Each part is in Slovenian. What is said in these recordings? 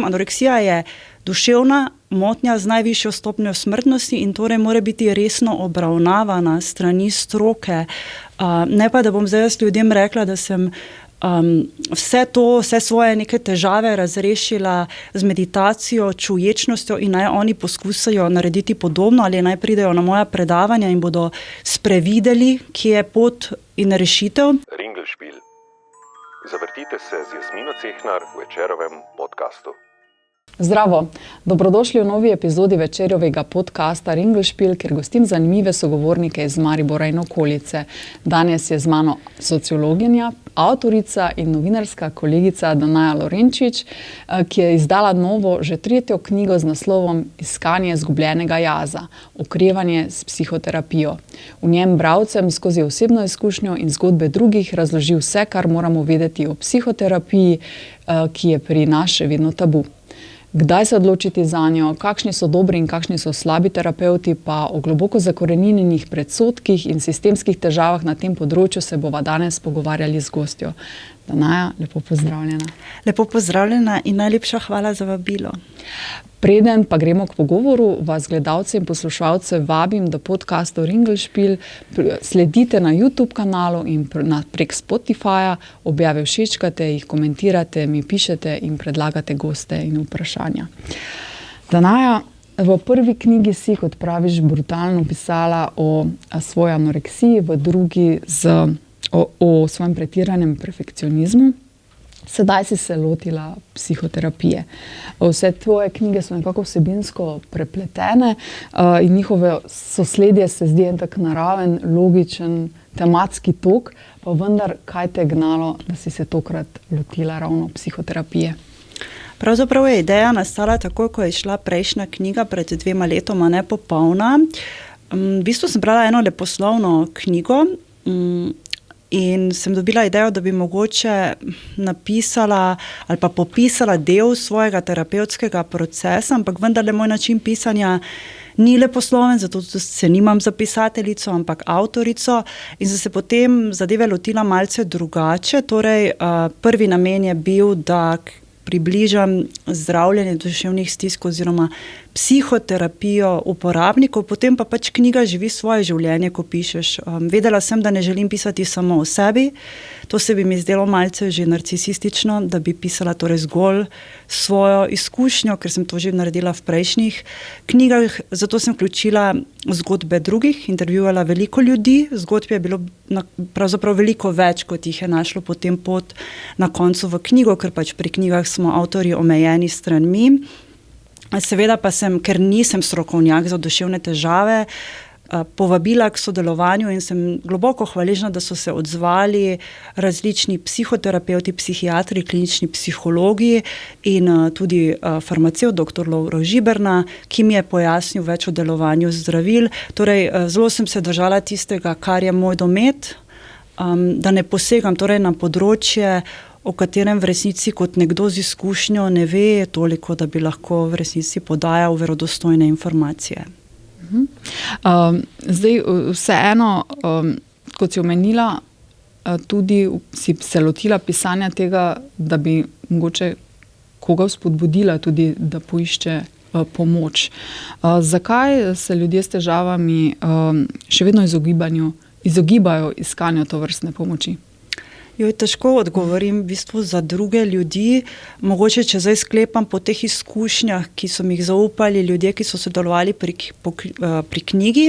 Anoreksija je duševna motnja z najvišjo stopnjo smrtnosti in torej mora biti resno obravnavana strani stroke. Ne pa, da bom zdaj jaz ljudem rekla, da sem vse svoje neke težave razrešila z meditacijo, čuječnostjo in naj oni poskusijo narediti podobno ali naj pridejo na moja predavanja in bodo sprevideli, kje je pot in rešitev. Ringelšpil. Zavrtite se z Jasmino Cehnar v Večerovem podcastu. Zdravo, dobrodošli v novi epizodi Večerovega podcasta Ringelšpil, kjer gostim zanimive sogovornike iz Maribora in okolice. Danes je z mano sociologinja, avtorica in novinarska kolegica Danaja Lorenčič, ki je izdala novo, že 3. knjigo z naslovom Iskanje izgubljenega jaza, okrevanje s psihoterapijo. V njem bralcem skozi osebno izkušnjo in zgodbe drugih razloži vse, kar moramo vedeti o psihoterapiji, ki je pri nas še vedno tabu. Kdaj se odločiti zanjo, kakšni so dobri in kakšni so slabi terapevti, pa o globoko zakoreninjenih predsodkih in sistemskih težavah na tem področju se bova danes pogovarjali z gostjo. Danaja, lepo pozdravljena. Lepo pozdravljena in najlepša hvala za vabilo. Preden pa gremo k pogovoru, vas gledalce in poslušalce vabim do podcastu Ringelšpil, sledite na YouTube kanalu in prek Spotifyja, objave všečkate, jih komentirate, mi pišete in predlagate goste in vprašanja. Danaja, v prvi knjigi si, kot praviš, brutalno pisala o svoji anoreksiji, v drugi o svojem pretiranem perfekcionizmu. Sedaj si se lotila psihoterapije. Vse tvoje knjige so nekako vsebinsko prepletene in njihove sosledje se zdi en tak naraven, logičen, tematski tok, pa vendar, kaj te je gnalo, da si se tokrat lotila ravno psihoterapije? Pravzaprav je ideja nastala takoj, ko je šla prejšnja knjiga pred 2 letoma nepopolna. V bistvu sem brala eno leposlovno knjigo, in sem dobila idejo, da bi mogoče napisala ali pa popisala del svojega terapevtskega procesa, ampak vendarle moj način pisanja ni leposloven, zato se nimam za pisateljico, ampak avtorico in sem se potem zadeve lotila malce drugače. Torej, prvi namen je bil, da približam zdravljenje duševnih stisk oziroma psihoterapijo uporabnikov, potem pa pač knjiga živi svoje življenje, ko pišeš. Vedela sem, da ne želim pisati samo o sebi, to se bi mi zdelo malce že narcisistično, da bi pisala torej zgolj svojo izkušnjo, ker sem to že naredila v prejšnjih knjigah, zato sem vključila zgodbe drugih, intervjuvala veliko ljudi, zgodb je bilo pravzaprav veliko več, kot jih je našlo potem pot na koncu v knjigo, ker pač pri knjigah smo avtorji omejeni stranmi. Seveda pa sem, ker nisem strokovnjak za duševne težave, povabila k sodelovanju in sem globoko hvaležna, da so se odzvali različni psihoterapeuti, psihiatri, klinični psihologi in tudi farmacevt dr. Lovro Žiberna, ki mi je pojasnil več o delovanju zdravil. Torej, zelo sem se držala tistega, kar je moj domet, da ne posegam torej na področje, o katerem v resnici kot nekdo z izkušnjo ne ve toliko, da bi lahko v resnici podajal verodostojne informacije. Zdaj, vseeno, kot si omenila, tudi si se lotila pisanja tega, da bi mogoče koga vzpodbudila tudi, da poišče pomoč. Zakaj se ljudje s težavami še vedno izogibajo iskanju tovrstne pomoči? Težko odgovorim v bistvu za druge ljudi. Mogoče, če zdaj sklepam po teh izkušnjah, ki so mi jih zaupali ljudje, ki so sodelovali pri knjigi,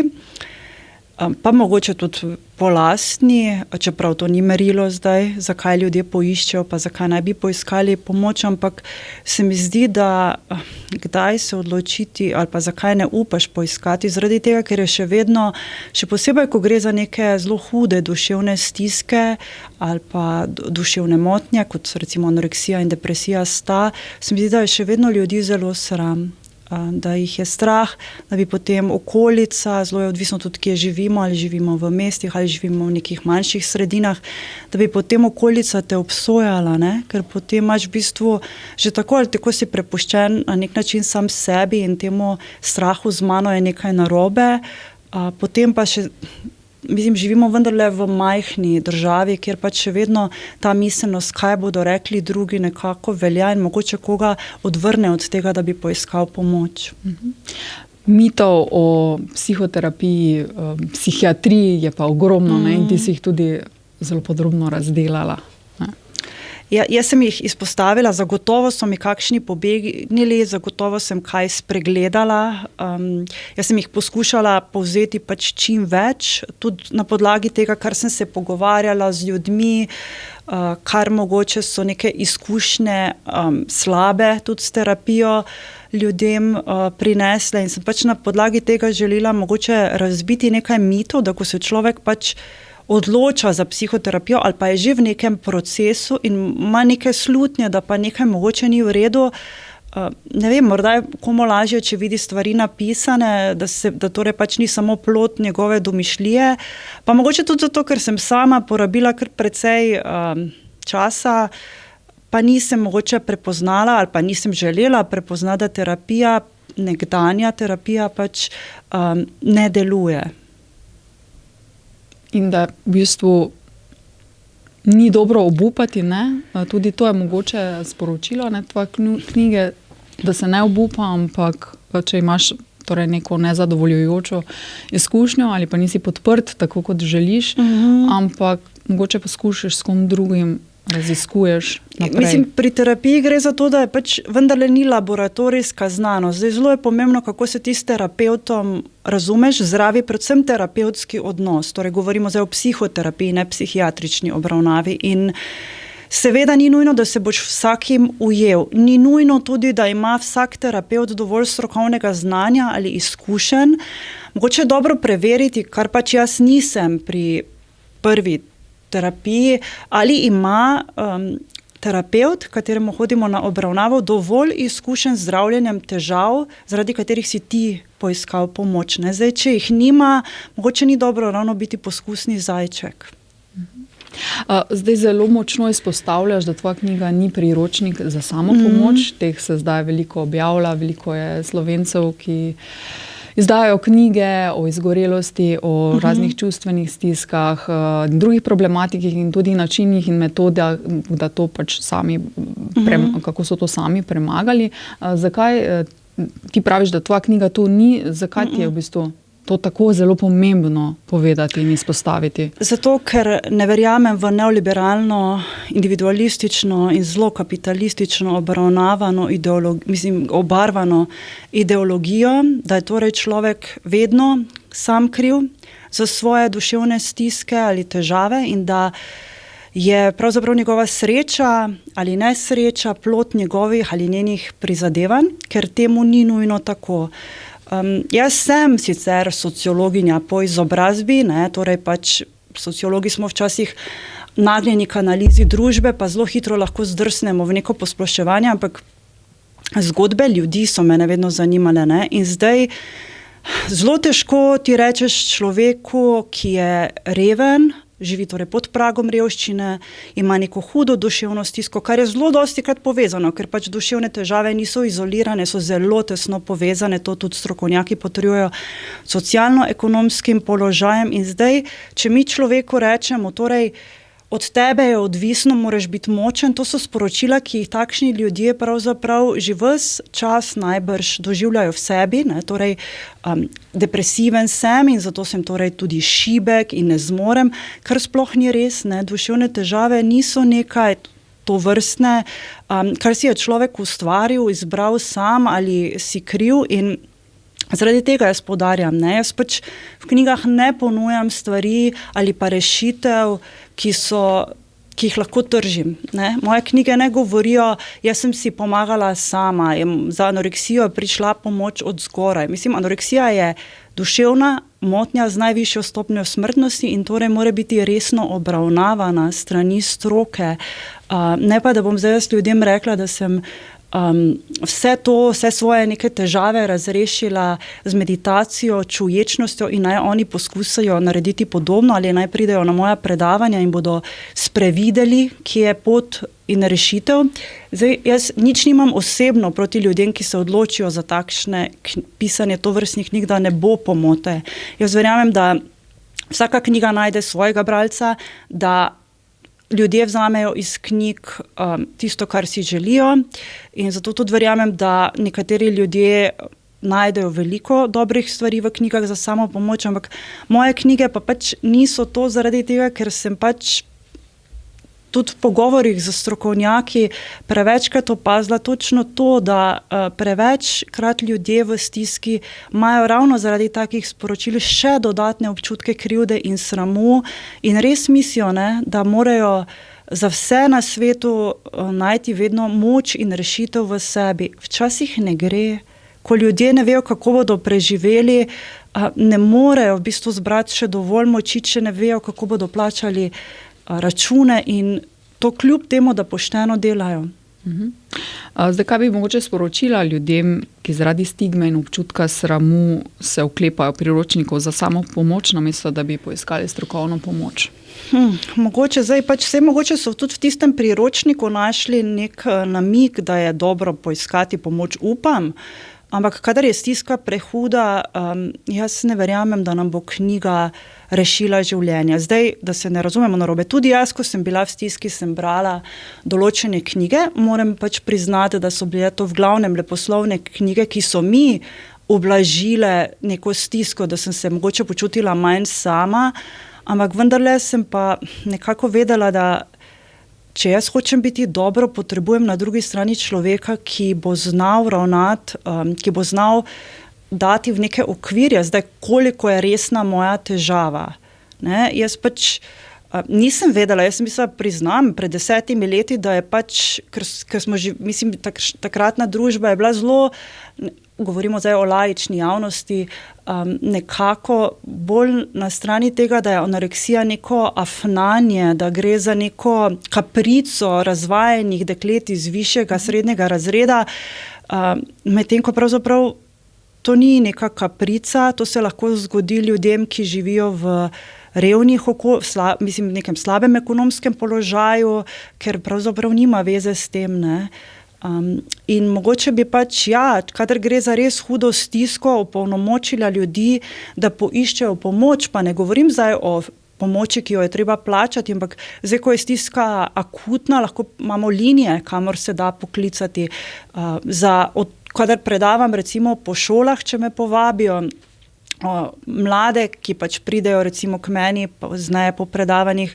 pa mogoče tudi po lastni, čeprav to ni merilo zdaj, zakaj ljudje poiščejo, pa zakaj naj bi poiskali pomoč, ampak se mi zdi, da kdaj se odločiti ali pa zakaj ne upaš poiskati, zaradi tega, ker je še vedno, še posebej, ko gre za neke zelo hude duševne stiske ali pa duševne motnje, kot so recimo anoreksija in depresija sta, se mi zdi, da je še vedno ljudi zelo sram. Da jih je strah, da bi potem okolica, zelo je odvisno tudi, kje živimo, ali živimo v mestih, ali živimo v nekih manjših sredinah, da bi potem okolica te obsojala, ne? Ker potem imaš v bistvu že tako ali tako si prepuščen na nek način sam sebi in temu strahu z mano je nekaj narobe, potem pa še mislim, živimo vendarle v majhni državi, kjer pač še vedno ta miselnost, kaj bodo rekli drugi, nekako velja in mogoče koga odvrne od tega, da bi poiskal pomoč. Mitov o psihoterapiji, psihiatriji je pa ogromno, ne? In ti si jih tudi zelo podrobno razdelala. Ja, jaz sem jih izpostavila, zagotovo so mi kakšni pobegnili, zagotovo sem kaj spregledala. Jaz sem jih poskušala povzeti pač čim več, tudi na podlagi tega, kar sem se pogovarjala z ljudmi, kar mogoče so neke izkušnje slabe tudi s terapijo ljudem prinesle in sem pač na podlagi tega želela mogoče razbiti nekaj mitov, da ko se človek pač odloča za psihoterapijo ali pa je že v nekem procesu in ima neke slutnje, da pa nekaj mogoče ni v redu. Ne vem, morda je komu lažje, če vidi stvari napisane, da torej pač ni samo plod njegove domišljije. Pa mogoče tudi zato, ker sem sama porabila kar precej časa, pa nisem mogoče prepoznala ali pa nisem želela prepoznati, da terapija, nekdanja terapija pač ne deluje. In da v bistvu ni dobro obupati, ne? Tudi to je mogoče sporočilo, ne, tvoje knjige, da se ne obupa, ampak če imaš torej neko nezadovoljujočo izkušnjo ali pa nisi podprt tako, kot želiš, ampak mogoče poskušaš s kom drugim, raziskuješ naprej. Mislim, pri terapiji gre za to, da je pač vendarle ni laboratorijska znanost. Zdaj, zelo je pomembno, kako se ti s terapevtom razumeš, zdravi predvsem terapevtski odnos. Torej, govorimo zdaj o psihoterapiji, ne psihiatrični obravnavi. In seveda ni nujno, da se boš vsakim ujel. Ni nujno tudi, da ima vsak terapevt dovolj strokovnega znanja ali izkušenj. Mogoče je dobro preveriti, kar pač jaz nisem pri prvi terapiji, ali ima terapevt, kateremu hodimo na obravnavo, dovolj izkušenj z zdravljenjem težav, zaradi katerih si ti poiskal pomoč. Ne? Zdaj, če jih nima, mogoče ni dobro ravno biti poskusni zajček. Zdaj zelo močno izpostavljaš, da tvoja knjiga ni priročnik za samopomoč. Teh se zdaj veliko objavlja, veliko je Slovencev, ki izdajajo knjige o izgorelosti, o raznih čustvenih stiskah, drugih problematikih in tudi načinih in metodah, da to pač sami, kako so to sami premagali. Zakaj ti praviš, da tvoja knjiga to ni? Zakaj ti je v bistvu to tako zelo pomembno povedati in izpostaviti? Zato, ker ne verjamem v neoliberalno, individualistično in zelo kapitalistično obarvano ideologijo, da je torej človek vedno sam kriv za svoje duševne stiske ali težave in da je pravzaprav njegova sreča ali nesreča plod njegovih ali njenih prizadevanj, ker temu ni nujno tako. Jaz sem sicer sociologinja po izobrazbi, ne, torej pač sociologi smo včasih nagnjeni k analizi družbe, pa zelo hitro lahko zdrsnemo v neko posploševanje, ampak zgodbe ljudi so mene vedno zanimale. Ne, in zdaj zelo težko ti rečeš človeku, ki je reven, živi torej pod pragom revščine, ima neko hudo duševno stisko, kar je zelo dostikrat povezano, ker pač duševne težave niso izolirane, so zelo tesno povezane, to tudi strokovnjaki potrjujejo socialno-ekonomskim položajem. In zdaj, če mi človeku rečemo, torej od tebe je odvisno, moraš biti močen, to so sporočila, ki jih takšni ljudje pravzaprav že ves čas najbrž doživljajo v sebi, ne, torej depresiven sem in zato sem torej tudi šibek in ne zmorem, kar sploh ni res, ne, duševne težave niso nekaj tovrstne, kar si je človek ustvaril, izbral sam ali si kriv in zaradi tega jaz poudarjam, ne, jaz pač v knjigah ne ponujam stvari ali pa rešitev, ki jih lahko tržim. Ne. Moje knjige ne govorijo, jaz sem si pomagala sama, za anoreksijo je prišla pomoč od zgoraj. Mislim, anoreksija je duševna motnja z najvišjo stopnjo smrtnosti in torej mora biti resno obravnavana s strani stroke. Ne pa, da bom zdaj jaz ljudem rekla, da sem vse svoje neke težave razrešila z meditacijo, čuječnostjo in naj oni poskusijo narediti podobno ali naj pridejo na moja predavanja in bodo sprevideli, kje je pot in rešitev. Zdaj, jaz nič nimam osebno proti ljudem, ki se odločijo za takšne pisanje tovrstnih knjig, da ne bo pomote. Jaz verjamem, da vsaka knjiga najde svojega bralca, da ljudje vzamejo iz knjig tisto, kar si želijo, in zato tudi verjamem, da nekateri ljudje najdejo veliko dobrih stvari v knjigah za samopomoč, ampak moje knjige pa pač niso to zaradi tega, ker sem pač tudi v pogovorih z strokovnjaki prevečkrat opazila točno to, da prevečkrat ljudje v stiski imajo ravno zaradi takih sporočil še dodatne občutke krivde in sramu in res mislijo, da morajo za vse na svetu najti vedno moč in rešitev v sebi. Včasih ne gre, ko ljudje ne vejo, kako bodo preživeli, ne morejo v bistvu zbrati še dovolj moči, če ne vejo, kako bodo plačali račune in to kljub temu, da pošteno delajo. Zdaj, kaj bi mogoče sporočila ljudem, ki zaradi stigme in občutka sramu se oklepajo priročnikov za samopomoč, namesto da bi poiskali strokovno pomoč? Mogoče so tudi v tistem priročniku našli nek namig, da je dobro poiskati pomoč, upam, ampak kadar je stiska prehuda, jaz ne verjamem, da nam bo knjiga rešila življenja. Zdaj, da se ne razumemo narobe, tudi jaz, ko sem bila v stiski, sem brala določene knjige, moram pač priznati, da so bile to v glavnem leposlovne knjige, ki so mi ublažile neko stisko, da sem se mogoče počutila manj sama, ampak vendarle sem pa nekako vedela, da če jaz hočem biti dobro, potrebujem na drugi strani človeka, ki bo znal ravnati, ki bo znal dati v neke okvirje, zdaj koliko je resna moja težava. Jaz pač nisem vedela, jaz sem mislila, priznam, pred 10 leti, da je pač, ker smo mislim, takratna družba je bila zelo, govorimo zdaj o laični javnosti, nekako bolj na strani tega, da je anoreksija neko afnanje, da gre za neko kaprico razvajenih deklet iz višjega srednjega razreda, medtem ko pravzaprav to ni neka kaprica, to se lahko zgodi ljudem, ki živijo v revnih nekem slabem ekonomskem položaju, ker pravzaprav nima veze s tem, in mogoče bi pač, kadar gre za res hudo stisko, opolnomočila ljudi, da poiščejo pomoč, pa ne govorim zdaj o pomoči, ki jo je treba plačati, ampak zdaj, ko je stiska akutna, lahko imamo linije, kamor se da poklicati, kadar predavam recimo po šolah, če me povabijo, mlade, ki pač pridejo recimo k meni, znaje po predavanjih,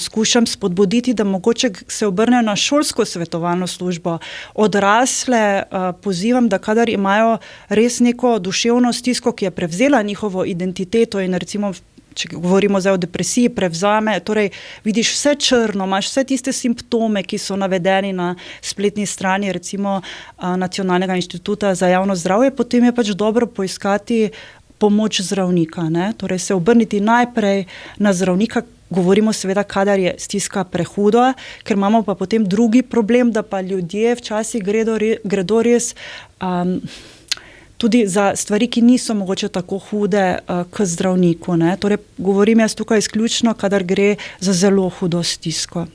skušam spodbuditi, da mogoče se obrnejo na šolsko svetovalno službo. Odrasle pozivam, da kadar imajo res neko duševno stisko, ki je prevzela njihovo identiteto in recimo, če govorimo zdaj o depresiji, prevzame, torej vidiš vse črno, imaš vse tiste simptome, ki so navedeni na spletni strani recimo Nacionalnega inštituta za javno zdravje, potem je pač dobro poiskati pomoč zdravnika, torej se obrniti najprej na zdravnika, govorimo seveda, kadar je stiska prehuda, ker imamo pa potem drugi problem, da pa ljudje včasih gredo res tudi za stvari, ki niso mogoče tako hude k zdravniku. Torej, govorim jaz tukaj izključno, kadar gre za zelo hudo stisko.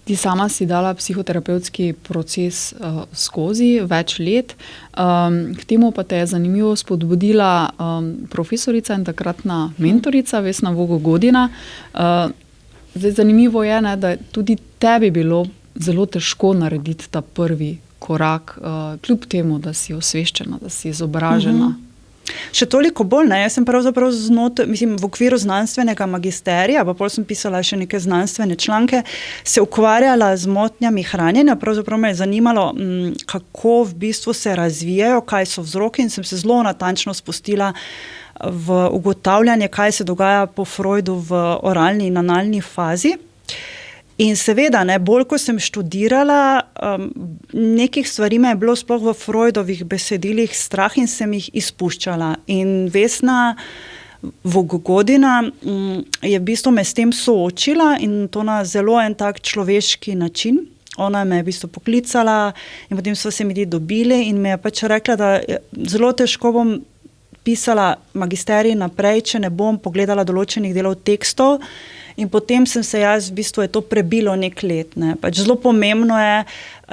Ti sama si dala psihoterapevtski proces skozi več let. K temu pa te je zanimivo spodbudila profesorica in takratna mentorica Vesna Vogo-Godina. Zdaj, zanimivo je, da je tudi tebi bilo zelo težko narediti ta prvi korak, kljub temu, da si osveščena, da si izobražena. Še toliko bolj, jaz sem pravzaprav v okviru znanstvenega magisterija, pa potem sem pisala še neke znanstvene članke, se ukvarjala z motnjami hranjenja, pravzaprav me je zanimalo, kako v bistvu se razvijajo, kaj so vzroki, in sem se zelo natančno spustila v ugotavljanje, kaj se dogaja po Freudu v oralni in analni fazi. In seveda, bolj ko sem študirala, nekih stvari me je bilo sploh v Freudovih besedilih strah in sem jih izpuščala. In Vesna Vogo-Godina je v bistvu me s tem soočila in to na zelo en tak človeški način. Ona me je v bistvu poklicala in potem so se mi dobili in me je pač rekla, da zelo težko bom pisala magisterij naprej, če ne bom pogledala določenih delov tekstov. In potem sem se jaz, v bistvu je to prebilo nek let. Ne. Pač zelo pomembno je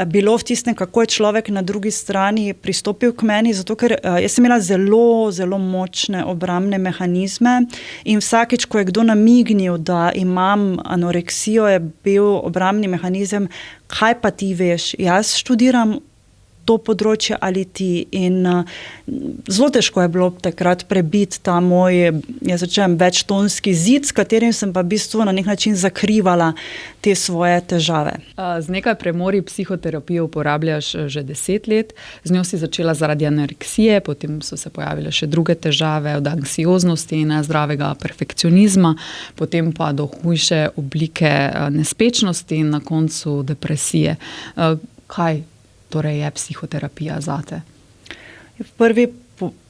bilo v tistem, kako je človek na drugi strani pristopil k meni, zato ker jaz sem imela zelo, zelo močne obrambne mehanizme in vsakič, ko je kdo namignil, da imam anoreksijo, je bil obrambni mehanizem, kaj pa ti veš, jaz študiram to področje ali ti. In zelo težko je bilo takrat prebiti ta moj, jaz začnem, večtonski zid, s katerim sem pa v bistvu na nek način zakrivala te svoje težave. Z nekaj premori psihoterapije uporabljaš že 10 let. Z njo si začela zaradi anoreksije, potem so se pojavile še druge težave, od anksioznosti in nezdravega perfekcionizma, potem pa do hujše oblike nespečnosti in na koncu depresije. Kaj torej je psihoterapija zate? V prvi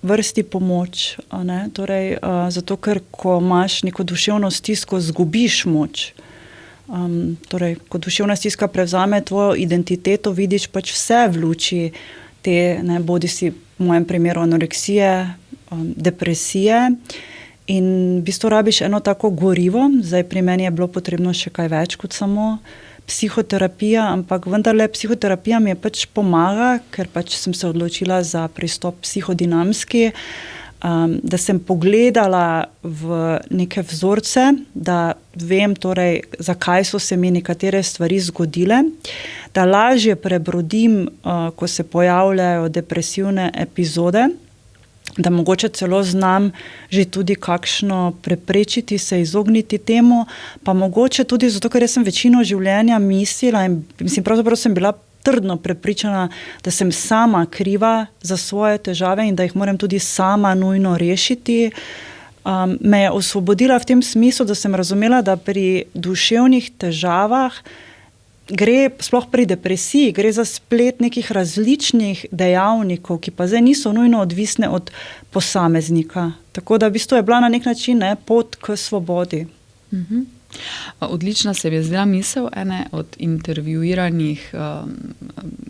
vrsti pomoč. Ne? Torej, zato, ker ko imaš neko duševno stisko, zgubiš moč. Torej, ko duševna stiska prevzame tvojo identiteto, vidiš pač vse v luči te, ne, bodi si v mojem primeru anoreksije, depresije, in v bistvu rabiš eno tako gorivo. Zdaj pri meni je bilo potrebno še kaj več kot samo psihoterapija, ampak vendarle psihoterapija mi je pač pomaga, ker pač sem se odločila za pristop psihodinamski, da sem pogledala v neke vzorce, da vem torej, zakaj so se mi nekatere stvari zgodile, da lažje prebrodim, ko se pojavljajo depresivne epizode, da mogoče celo znam že tudi kakšno preprečiti, se izogniti temu, pa mogoče tudi zato, ker jaz sem večino življenja mislila in mislim, pravzaprav sem bila trdno prepričana, da sem sama kriva za svoje težave in da jih moram tudi sama nujno rešiti. Me je osvobodila v tem smislu, da sem razumela, da pri duševnih težavah gre, sploh pri depresiji, gre za splet nekih različnih dejavnikov, ki pa zdaj niso nujno odvisne od posameznika. Tako da v bistvu je bila na nek način pot k svobodi. Odlična se mi je zdela misel ene od intervjuiranih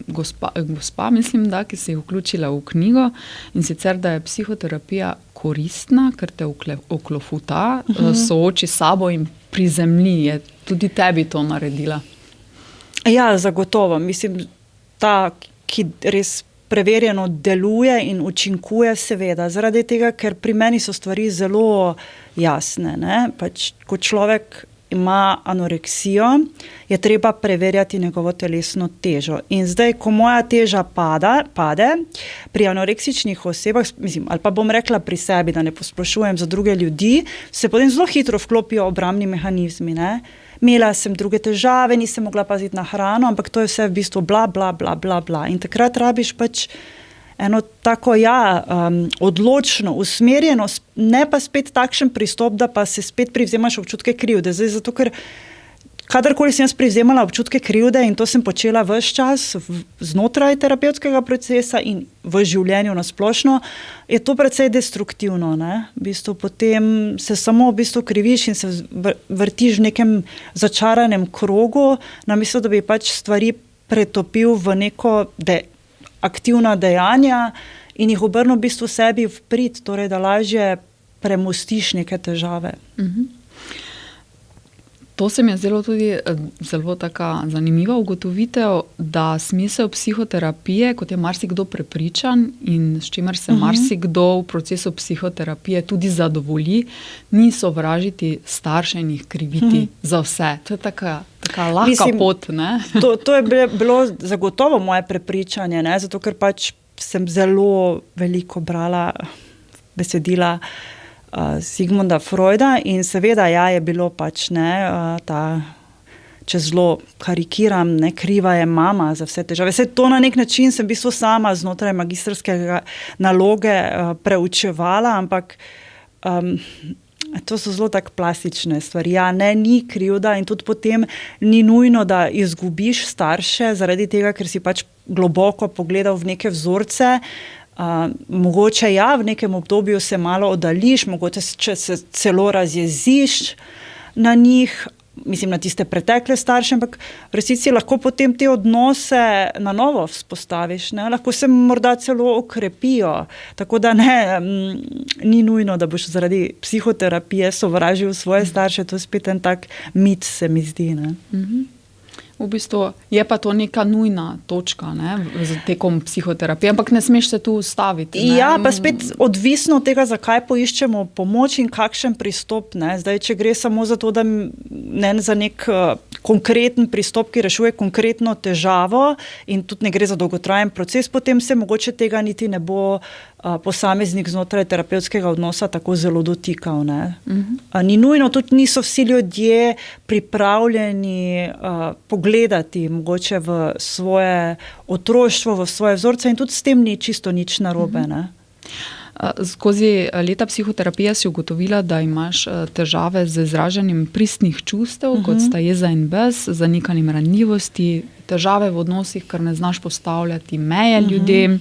gospa, mislim, da, ki se je vključila v knjigo, in sicer, da je psihoterapija koristna, ker te oklofuta, sooči s sabo in prizemlji. Je tudi tebi to naredila? Ja, zagotovo. Mislim, ta, ki res preverjeno deluje in učinkuje, seveda. Zaradi tega, ker pri meni so stvari zelo jasne. Ne? Pač, ko človek ima anoreksijo, je treba preverjati njegovo telesno težo. In zdaj, ko moja teža pade, pri anoreksičnih osebah, mislim, ali pa bom rekla pri sebi, da ne posplošujem za druge ljudi, se potem zelo hitro vklopijo obrambni mehanizmi, ne? Imela sem druge težave, nisem mogla paziti na hrano, ampak to je vse v bistvu bla, bla, bla, bla, bla. In takrat rabiš pač eno tako, odločno, usmerjeno, ne pa spet takšen pristop, da pa se spet privzemaš občutke krivde. Zdaj, zato, ker kadarkoli sem jaz privzemala občutke krivde, in to sem počela ves čas znotraj terapevtskega procesa in v življenju nasplošno, je to precej destruktivno. Ne? V bistvu potem se samo v bistvu kriviš in se vrtiš v nekem začaranem krogu, namesto da bi pač stvari pretopil v neko aktivna dejanja in jih obrnil v bistvu sebi v prid, torej da lažje premostiš neke težave. To se mi je zdelo tudi zelo taka zanimiva ugotovitev, da smisel psihoterapije, kot je marsikdo prepričan in s čimer se marsikdo v procesu psihoterapije tudi zadovolji, ni sovražiti starše in jih kriviti za vse. To je taka lahka pot, ne? To je bilo zagotovo moje prepričanje, ne? Zato ker pač sem zelo veliko brala besedila Sigmunda Freuda in seveda je bilo pač če zelo karikiram, kriva je mama za vse težave. Vse to na nek način sem v bistvu sama znotraj magistrskega naloge preučevala, ampak to so zelo tako plastične stvari. Ni krivda in tudi potem ni nujno, da izgubiš starše zaradi tega, ker si pač globoko pogledal v neke vzorce. Mogoče v nekem obdobju se malo oddališ, mogoče če se celo razjeziš na njih, mislim na tiste pretekle starše, ampak v resnici lahko potem te odnose na novo vzpostaviš, ne? Lahko se morda celo okrepijo, tako da ni nujno, da boš zaradi psihoterapije sovražil svoje starše, to je spet en tak mit, se mi zdi, ne? V bistvu je pa to neka nujna točka, ne, z tekom psihoterapije, ampak ne smeš se tu ustaviti. Ne? Ja, pa spet odvisno od tega, zakaj poiščemo pomoč in kakšen pristop. Ne. Zdaj, če gre samo za to, da ne za nek konkreten pristop, ki rešuje konkretno težavo in tudi ne gre za dolgotrajen proces, potem se mogoče tega niti ne bo posameznik znotraj terapevtskega odnosa tako zelo dotikal. Ne. Ni nujno, tudi niso vsi ljudje pripravljeni pogledati mogoče v svoje otroštvo, v svoje vzorce in tudi s tem ni čisto nič narobe. Ne. Skozi leta psihoterapije si ugotovila, da imaš težave z izražanjem pristnih čustev, kot sta jeza in bes, zanikanjem ranljivosti, težave v odnosih, ker ne znaš postavljati meje ljudem,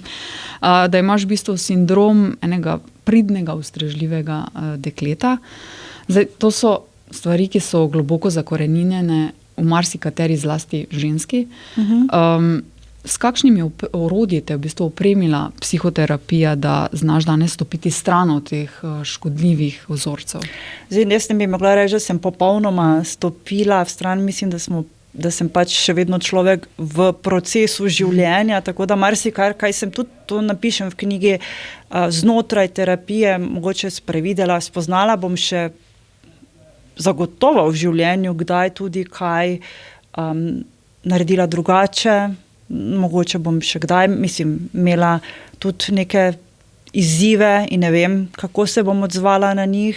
da imaš v bistvu sindrom enega pridnega, ustrežljivega dekleta. Zdaj, to so stvari, ki so globoko zakoreninjene v marsikateri zlasti ženski. S kakšnimi orodji te v bistvu opremila psihoterapija, da znaš danes stopiti stran od teh škodljivih vzorcev? Zdaj, jaz ne bi mogla reči, da sem popolnoma stopila v stran, mislim, da sem pač še vedno človek v procesu življenja, tako da marsikaj, kaj sem tudi, to napišem v knjigi, znotraj terapije mogoče sprevidela, spoznala bom še zagotovo v življenju, kdaj tudi kaj naredila drugače, mogoče bom še kdaj, imela tudi neke izzive in ne vem, kako se bom odzvala na njih.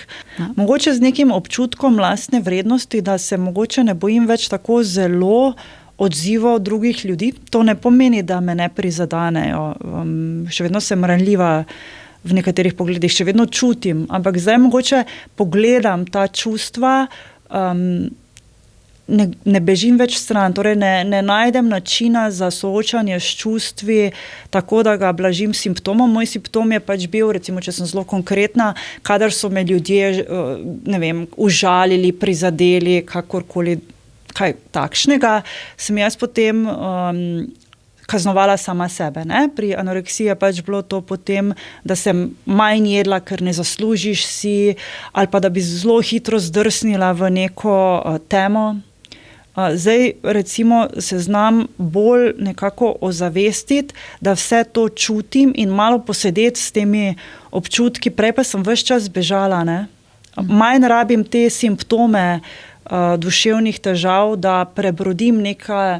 Mogoče z nekim občutkom lastne vrednosti, da se mogoče ne bojim več tako zelo odzivov drugih ljudi. To ne pomeni, da me ne prizadanejo. Še vedno sem ranljiva v nekaterih pogledih, še vedno čutim, ampak zdaj mogoče pogledam ta čustva, ne bežim več stran, torej ne najdem načina za soočanje s čustvi, tako da ga blažim simptomom. Moj simptom je pač bil, recimo, če sem zelo konkretna, kadar so me ljudje, ne vem, užalili, prizadeli, kakorkoli, kaj takšnega, sem jaz potem kaznovala sama sebe. Ne? Pri anoreksiji je pač bilo to potem, da sem manj jedla, ker ne zaslužiš si, ali pa da bi zelo hitro zdrsnila v neko temo. Zdaj, recimo, se znam bolj nekako ozavestiti, da vse to čutim in malo posedeti s temi občutki. Prej pa sem ves čas bežala, ne? Manj rabim te simptome duševnih težav, da prebrodim neka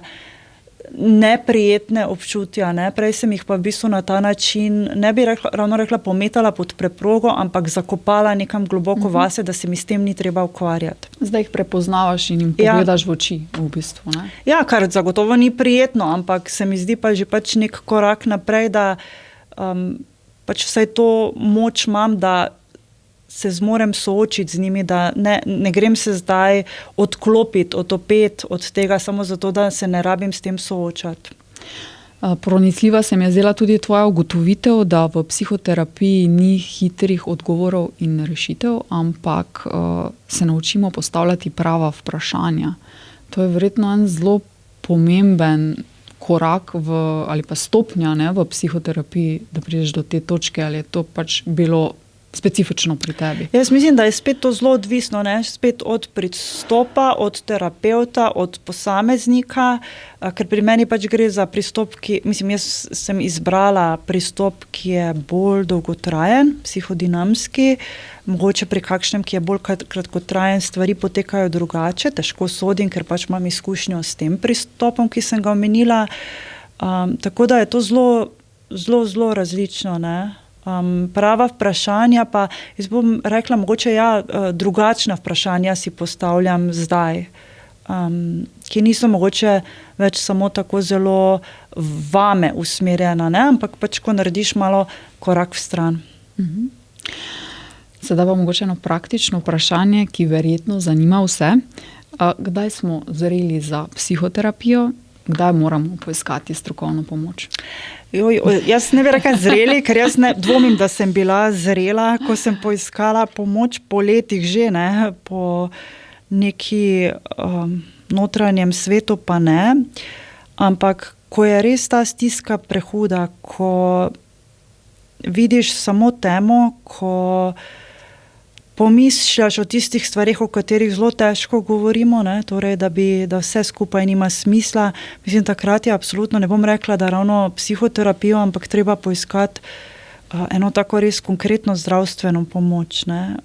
neprijetne občutja. Ne? Prej sem jih pa v bistvu na ta način, ne bi ravno rekla pometala pod preprogo, ampak zakopala nekam globoko vase, da se mi s tem ni treba ukvarjati. Zdaj jih prepoznavaš in jim pogledaš v oči v bistvu. Ne? Ja, kar zagotovo ni prijetno, ampak se mi zdi pa že pač nek korak naprej, da pač vsaj to moč imam, da se zmorem soočiti z njimi, da ne grem se zdaj odklopiti, otopeti od tega samo zato, da se ne rabim s tem soočati. Pronicljiva se mi je zdela tudi tvoja ugotovitev, da v psihoterapiji ni hitrih odgovorov in rešitev, ampak se naučimo postavljati prava vprašanja. To je verjetno en zelo pomemben korak ali pa stopnja, ne, v psihoterapiji, da prideš do te točke, ali je to pač bilo specifično pri tebi? Jaz mislim, da je spet to zelo odvisno, ne? Spet od pristopa, od terapevta, od posameznika, ker pri meni pač gre za pristop, jaz sem izbrala pristop, ki je bolj dolgotrajen, psihodinamski, mogoče pri kakšnem, ki je bolj kratkotrajen, stvari potekajo drugače, težko sodim, ker pač imam izkušnjo s tem pristopom, ki sem ga omenila. Tako da je to zelo različno, ne? Prava vprašanja pa, jaz bom rekla, mogoče drugačna vprašanja si postavljam zdaj, ki niso mogoče več samo tako zelo vame usmerjena, ne? Ampak pač, ko narediš malo korak v stran. Sedaj pa mogoče eno praktično vprašanje, ki verjetno zanima vse. Kdaj smo zreli za psihoterapijo? Kdaj moramo poiskati strokovno pomoč? Jaz ne bi rekla zreli, ker jaz ne dvomim, da sem bila zrela, ko sem poiskala pomoč po letih že, ne, po neki notranjem svetu pa ne, ampak ko je res ta stiska prehuda, ko vidiš samo temo, ko pomišljaš o tistih stvarih, o katerih zelo težko govorimo, ne? Torej, da vse skupaj nima smisla. Mislim, takrat je absolutno, ne bom rekla, da ravno psihoterapijo, ampak treba poiskati eno tako res konkretno zdravstveno pomoč, ne?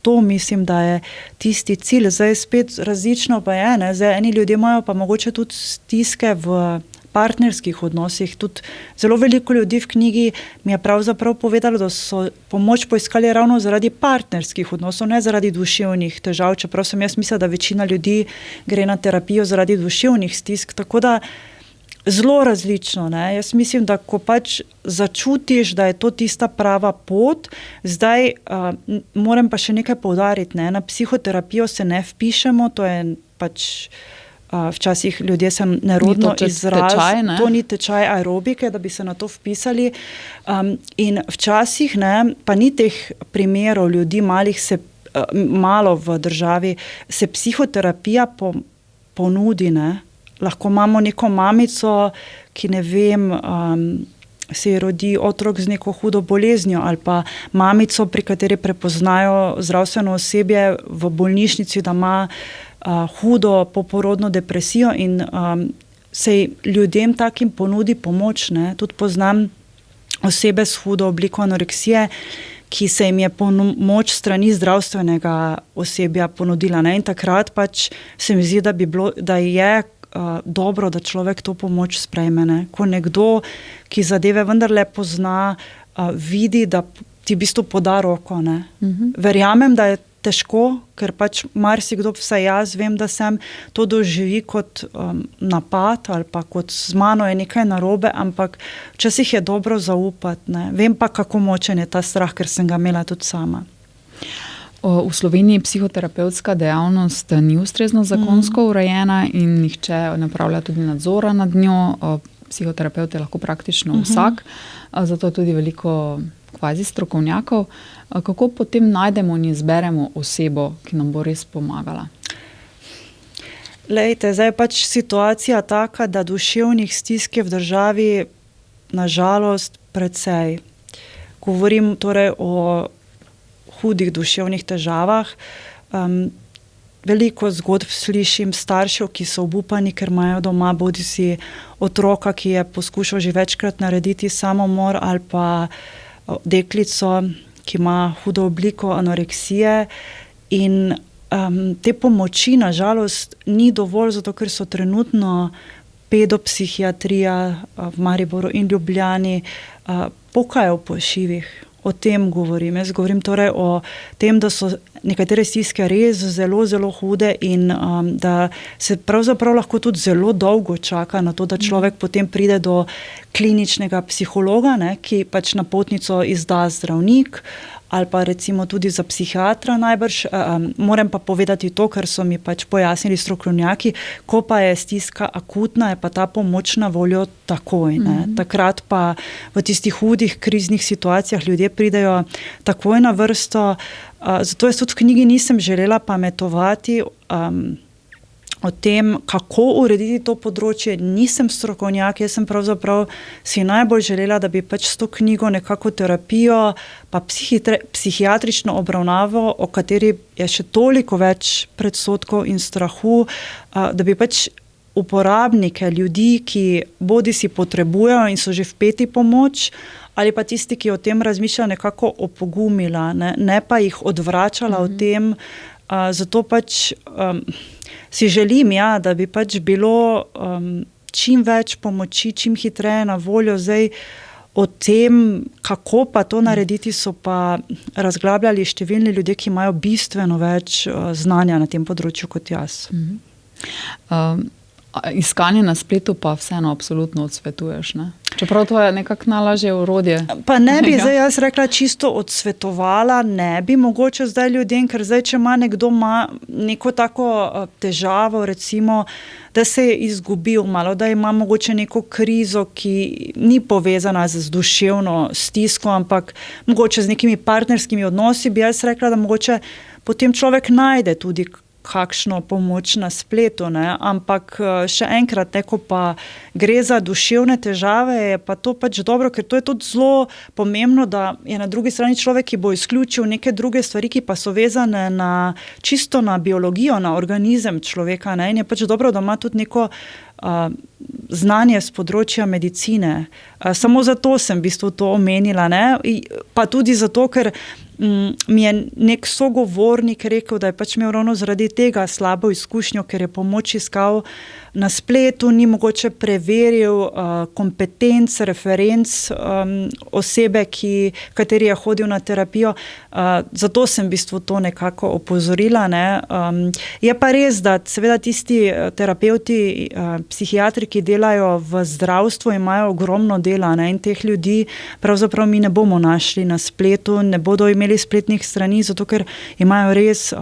To mislim, da je tisti cilj. Zdaj spet različno pa je, ne? Zdaj eni ljudje imajo pa mogoče tudi stiske v partnerskih odnosih. Tudi zelo veliko ljudi v knjigi mi je pravzaprav povedalo, da so pomoč poiskali ravno zaradi partnerskih odnosov, ne zaradi duševnih težav, čeprav sem jaz mislila, da večina ljudi gre na terapijo zaradi duševnih stisk, tako da zelo različno, ne. Jaz mislim, da ko pač začutiš, da je to tista prava pot, zdaj moram pa še nekaj poudariti, ne. Na psihoterapijo se ne vpišemo, to je pač včasih ljudje se nerodno izrazijo, to ni tečaj aerobike, da bi se na to vpisali. In včasih, ne, pa ni teh primerov ljudi malih malo v državi, se psihoterapija ponudi, ne. Lahko imamo neko mamico, ki ne vem, se rodi otrok z neko hudo boleznijo, ali pa mamico, pri kateri prepoznajo zdravstveno osebje v bolnišnici, da ima hudo poporodno depresijo in se ljudem takim ponudi pomoč, ne. Tudi poznam osebe s hudo obliko anoreksije, ki se jim je pomoč strani zdravstvenega osebja ponudila, ne. In takrat pač se mi zdi, da je dobro, da človek to pomoč sprejme, ne. Ko nekdo, ki zadeve vendarle pozna, vidi, da ti v bistvu poda roko, ne. Verjamem, da je težko, ker pač marsikdo, vsaj jaz vem, da sem to doživi kot napad ali pa kot z mano je nekaj narobe, ampak včasih je dobro zaupati, ne. Vem pa, kako močen je ta strah, ker sem ga imela tudi sama. V Sloveniji psihoterapevtska dejavnost ni ustrezno zakonsko urejena in nihče ne opravlja tudi nadzora nad njo. Psihoterapevt je lahko praktično vsak, zato tudi veliko kvazi strokovnjakov. Kako potem najdemo in izberemo osebo, ki nam bo res pomagala? Glejte, zdaj je pač situacija taka, da duševnih stisk je v državi nažalost precej. Govorim torej o hudih duševnih težavah. Veliko zgodb slišim staršev, ki so obupani, ker imajo doma bodisi otroka, ki je poskušal že večkrat narediti samomor, ali pa deklico, ki ima hudo obliko anoreksije. In te pomoči nažalost ni dovolj, zato ker so trenutno pedopsihiatrija v Mariboru in Ljubljani pokajo po šivih. O tem govorim. Jaz govorim torej o tem, da so nekatere stiske res zelo, zelo hude in da se pravzaprav lahko tudi zelo dolgo čaka na to, da človek potem pride do kliničnega psihologa, ne, ki pač napotnico izda zdravnik, ali pa recimo tudi za psihiatra najbrž. Moram pa povedati to, kar so mi pač pojasnili strokovnjaki, ko pa je stiska akutna, je pa ta pomoč na voljo takoj, ne. Takrat pa v tistih hudih kriznih situacijah ljudje pridejo takoj na vrsto. Zato jaz tudi v knjigi nisem želela pametovati o tem, kako urediti to področje. Nisem strokovnjak, jaz sem pravzaprav si najbolj želela, da bi pač s to knjigo nekako terapijo pa psihiatrično obravnavo, o kateri je še toliko več predsodkov in strahu, da bi pač uporabnike, ljudi, ki bodisi potrebujejo in so že vpeti pomoč, ali pa tisti, ki o tem razmišljajo, nekako opogumila, ne pa jih odvračala o tem. Zato pač si želim, da bi pač bilo čim več pomoči, čim hitreje na voljo. Zdaj o tem, kako pa to narediti, so pa razglabljali številni ljudje, ki imajo bistveno več znanja na tem področju kot jaz. Iskanje na spletu pa vseeno absolutno odsvetuješ, ne? Čeprav to je nekako najlažje orodje. Pa ne bi zdaj jaz rekla čisto odsvetovala, ne bi mogoče zdaj ljudem, ker zdaj, če ima nekdo neko tako težavo, recimo, da se je izgubil malo, da ima mogoče neko krizo, ki ni povezana z duševno stisko, ampak mogoče z nekimi partnerskimi odnosi, bi jaz rekla, da mogoče potem človek najde tudi kakšno pomoč na spletu, ne? Ampak še enkrat, ko pa gre za duševne težave, je pa to pač dobro, ker to je tudi zelo pomembno, da je na drugi strani človek, ki bo izključil neke druge stvari, ki pa so vezane čisto na biologijo, na organizem človeka, ne? In je pač dobro, da ima tudi neko znanje z področja medicine. Samo zato sem v bistvu to omenila, ne? Pa tudi zato, ker mi je nek sogovornik rekel, da je pač imel ravno zaradi tega slabo izkušnjo, ker je pomoč iskal na spletu, ni mogoče preveril kompetenc, referenc osebe, kateri je hodil na terapijo. Zato sem v bistvu to nekako opozorila, ne. Je pa res, da seveda tisti terapevti, psihiatri, ki delajo v zdravstvu, imajo ogromno dela, ne, in teh ljudi pravzaprav mi ne bomo našli na spletu, ne bodo imeli spletnih strani, zato ker imajo res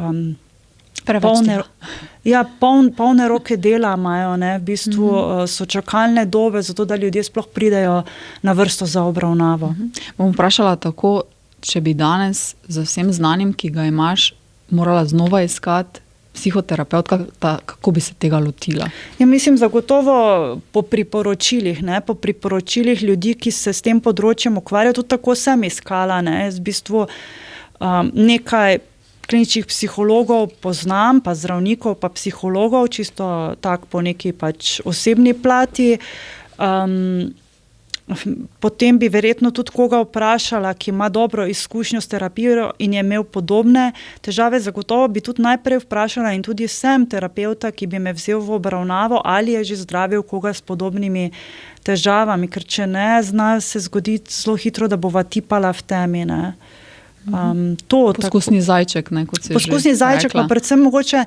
polne roke dela imajo, ne, v bistvu so čakalne dobe, zato da ljudje sploh pridejo na vrsto za obravnavo. Bom vprašala tako, če bi danes z vsem znanjem, ki ga imaš, morala znova iskati psihoterapeutka, kako bi se tega lotila? Ja, mislim, zagotovo po priporočilih, ne, po priporočilih ljudi, ki se s tem področjem ukvarjajo, tudi tako sem iskala, ne, v bistvu nekaj kliničnih psihologov poznam, pa zdravnikov, pa psihologov, čisto tak po neki pač osebni plati. Potem bi verjetno tudi koga vprašala, ki ima dobro izkušnjo s terapijo in je imel podobne težave, zagotovo bi tudi najprej vprašala in tudi sem terapeuta, ki bi me vzel v obravnavo, ali je že zdravil koga s podobnimi težavami, ker če ne, zna se zgoditi zelo hitro, da bova tipala v temi, ne. Poskusni zajček, ne, kot si že rekla. Poskusni zajček, pa predvsem mogoče,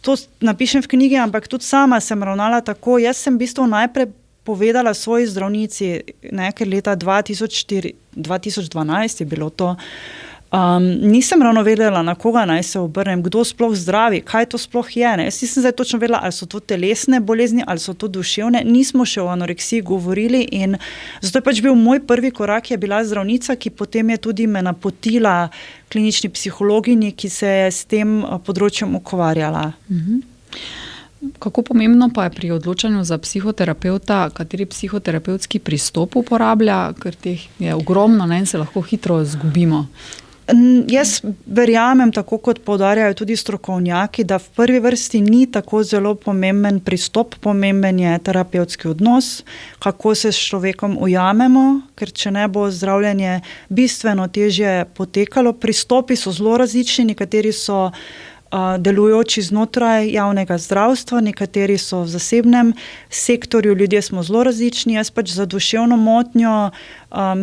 to napišem v knjigi, ampak tudi sama sem ravnala tako, jaz sem v bistvu najprej povedala svoji zdravnici, ne, ker leta 2012 je bilo to, nisem ravno vedela, na koga naj se obrnem, kdo sploh zdravi, kaj to sploh je, ne. Jaz nisem zdaj točno vedela, ali so to telesne bolezni, ali so to duševne, nismo še o anoreksiji govorili in zato je pač bil moj prvi korak, je bila zdravnica, ki potem je tudi me napotila klinični psihologinji, ki se je s tem področjem ukvarjala. Kako pomembno pa je pri odločanju za psihoterapeuta, kateri psihoterapevtski pristop uporablja, ker teh je ogromno, ne, in se lahko hitro izgubimo? Jaz verjamem, tako kot poudarjajo tudi strokovnjaki, da v prvi vrsti ni tako zelo pomemben pristop, pomemben je terapevtski odnos, kako se s človekom ujamemo, ker če ne bo zdravljenje bistveno težje potekalo. Pristopi so zelo različni, nekateri so delujoči znotraj javnega zdravstva, nekateri so v zasebnem sektorju, ljudje smo zelo različni, jaz pač za duševno motnjo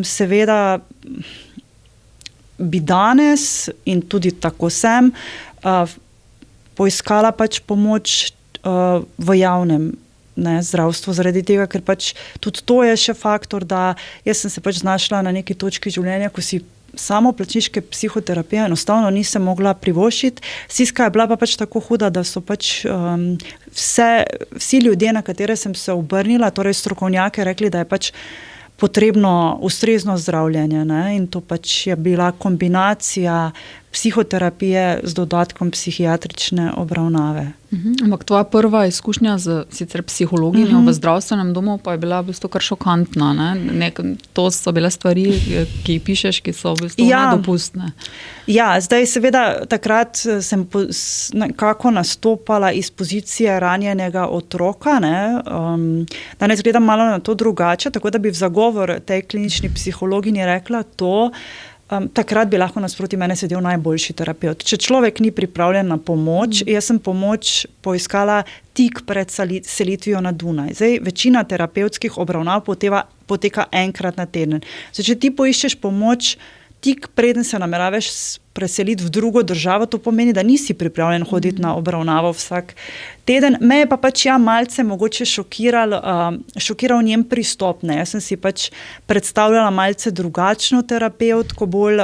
seveda bi danes, in tudi tako sem, poiskala pač pomoč v javnem, ne, zdravstvu, zaradi tega, ker pač tudi to je še faktor, da jaz sem se pač znašla na neki točki življenja, ko si samoplačniške psihoterapije enostavno nisem mogla privoščiti. Stiska je bila pa pač tako huda, da so pač vsi ljudje, na katere sem se obrnila, torej strokovnjake, rekli, da je pač potrebno ustrezno zdravljenje, ne? In to pač je bila kombinacija psihoterapije z dodatkom psihiatrične obravnave. Ampak tvoja prva izkušnja z sicer psihologinjo v zdravstvenem domu pa je bila v bistvu kar šokantna, ne? To so bile stvari, ki pišeš, ki so v bistvu nedopustne. Ja, zdaj seveda takrat sem nekako nastopala iz pozicije ranjenega otroka, ne? Danes gledam malo na to drugače, tako da bi v zagovor tej klinični psihologinji rekla to, takrat bi lahko nasproti mene sedel najboljši terapeut. Če človek ni pripravljen na pomoč, jaz sem pomoč poiskala tik pred selitvijo na Dunaj. Zdaj, večina terapevtskih obravnav poteka enkrat na teden. Zdaj, če ti poiščeš pomoč tik preden se nameravaš preseliti v drugo državo, to pomeni, da nisi pripravljen hoditi na obravnavo vsak teden. Me je pa pač malce mogoče šokiral njen pristop. Ne? Jaz sem si pač predstavljala malce drugačno terapevtko, bolj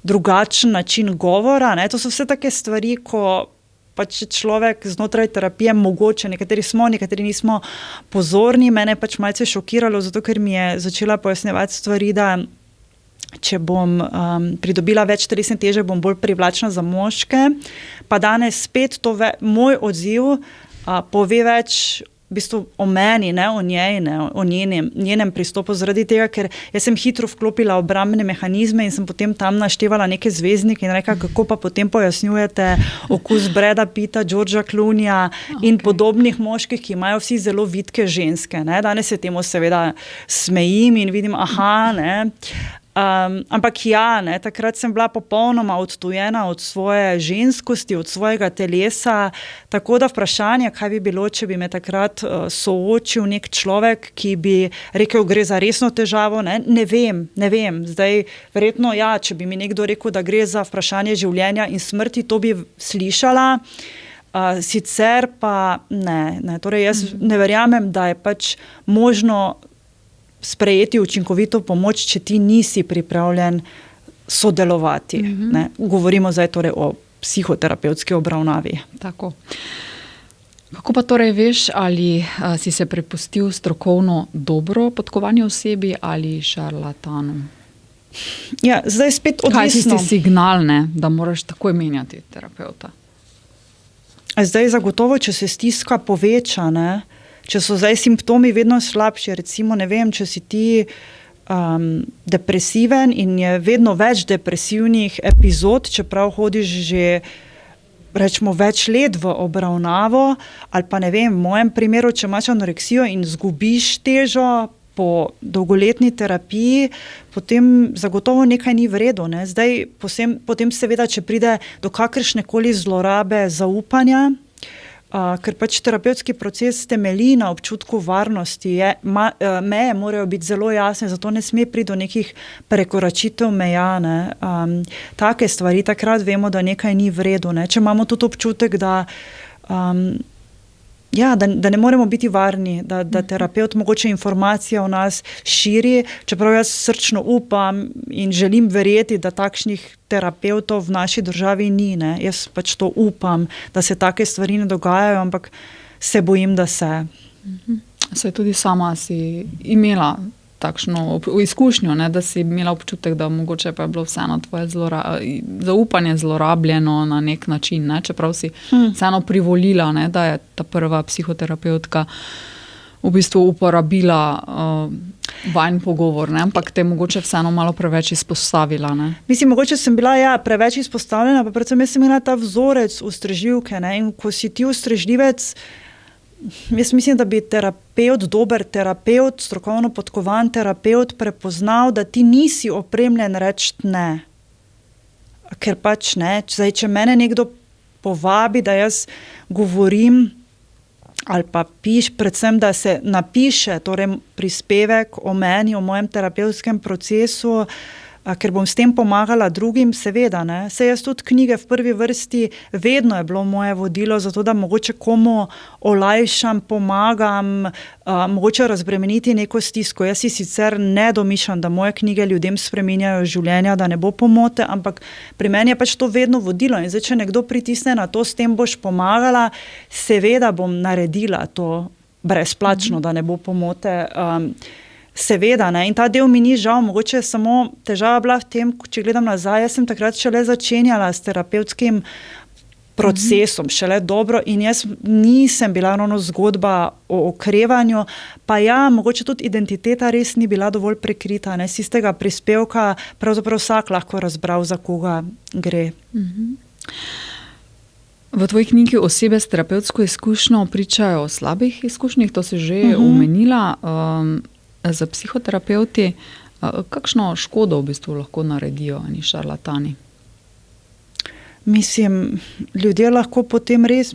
drugačen način govora. Ne? To so vse take stvari, ko pač človek znotraj terapije mogoče, nekateri smo, nekateri nismo pozorni. Mene je pač malce šokiralo, zato ker mi je začela pojasnjevati stvari, da če bom pridobila več telesne teže, bom bolj privlačna za moške. Pa danes spet moj odziv pove več v bistvu o meni, ne o njej, ne o njenem pristopu, zaradi tega, ker jaz sem hitro vklopila obrambne mehanizme in sem potem tam naštevala neke zvezdnike in rekla, kako pa potem pojasnjujete okus Brada Pitta, Georgea Clooneyja in podobnih moških, ki imajo vsi zelo vitke ženske. Ne? Danes se temu seveda smejim in vidim, ne. Ampak ne, takrat sem bila popolnoma odtujena od svoje ženskosti, od svojega telesa, tako da vprašanje, kaj bi bilo, če bi me takrat soočil nek človek, ki bi rekel, gre za resno težavo, ne vem. Zdaj, verjetno če bi mi nekdo rekel, da gre za vprašanje življenja in smrti, to bi slišala, sicer pa ne. Torej, jaz ne verjamem, da je pač možno sprejeti učinkovito pomoč, če ti nisi pripravljen sodelovati. Ne? Govorimo zdaj torej o psihoterapevtski obravnavi. Tako. Kako pa torej veš, ali si se prepustil strokovno dobro podkovani osebi ali šarlatanu? Ja, zdaj spet odvisno. Kaj si signal, da moraš takoj menjati terapeuta? Zdaj zagotovo, če se stiska poveča, če so zdaj simptomi vedno slabši, recimo, ne vem, če si ti depresiven in je vedno več depresivnih epizod, čeprav hodiš že, rečemo, več let v obravnavo, ali pa ne vem, v mojem primeru, če imaš anoreksijo in zgubiš težo po dolgoletni terapiji, potem zagotovo nekaj ni v redu. Zdaj, potem seveda, če pride do kakršnekoli zlorabe zaupanja, ker pač terapevtski proces temelji na občutku varnosti, meje morajo biti zelo jasne, zato ne sme priti do nekih prekoračitev meja. Take stvari, takrat vemo, da nekaj ni v redu. Če imamo tudi občutek, da ne moremo biti varni, da terapevt mogoče informacija o nas širi, čeprav jaz srčno upam in želim verjeti, da takšnih terapevtov v naši državi ni. Jaz pač to upam, da se take stvari ne dogajajo, ampak se bojim, da se. Saj tudi sama si imela takšno izkušnjo, da si imela občutek, da mogoče pa je bilo vseeno tvoje zaupanje zlorabljeno na nek način, čeprav si vseeno privolila, da je ta prva psihoterapeutka v bistvu uporabila vajn pogovor, ampak te mogoče vseeno malo preveč izpostavila. Mislim, mogoče sem bila preveč izpostavljena, pa predvsem jaz sem imela ta vzorec ustrežljivke, in ko si ti ustrežljivec, jaz mislim, da bi dober terapevt, strokovno podkovan terapevt prepoznal, da ti nisi opremljen reči ne. Ker pač ne, če mene nekdo povabi, da jaz govorim ali pa predvsem, da se napiše torej prispevek o meni, o mojem terapevtskem procesu, ker bom s tem pomagala drugim, seveda. Saj jaz tudi knjige v prvi vrsti, vedno je bilo moje vodilo, zato da mogoče komu olajšam, pomagam, mogoče razbremeniti neko stisko. Jaz si sicer ne domišljam, da moje knjige ljudem spreminjajo življenja, da ne bo pomote, ampak pri meni je pač to vedno vodilo. In zdaj, če nekdo pritisne na to, s tem boš pomagala, seveda bom naredila to brezplačno, da ne bo pomote. Seveda, in ta del mi ni žal, mogoče samo težava bila v tem, če gledam nazaj, jaz sem takrat šele začenjala s terapevtskim procesom, šele dobro, in jaz nisem bila ravno zgodba o okrevanju, pa mogoče tudi identiteta res ni bila dovolj prekrita, s tistega prispevka pravzaprav vsak lahko razbral, za koga gre. V tvoji knjigi osebe s terapevtsko izkušnjo pričajo o slabih izkušnjah, to si že omenila. Za psihoterapevti, kakšno škodo v bistvu lahko naredijo eni šarlatani? Mislim, ljudje lahko potem res,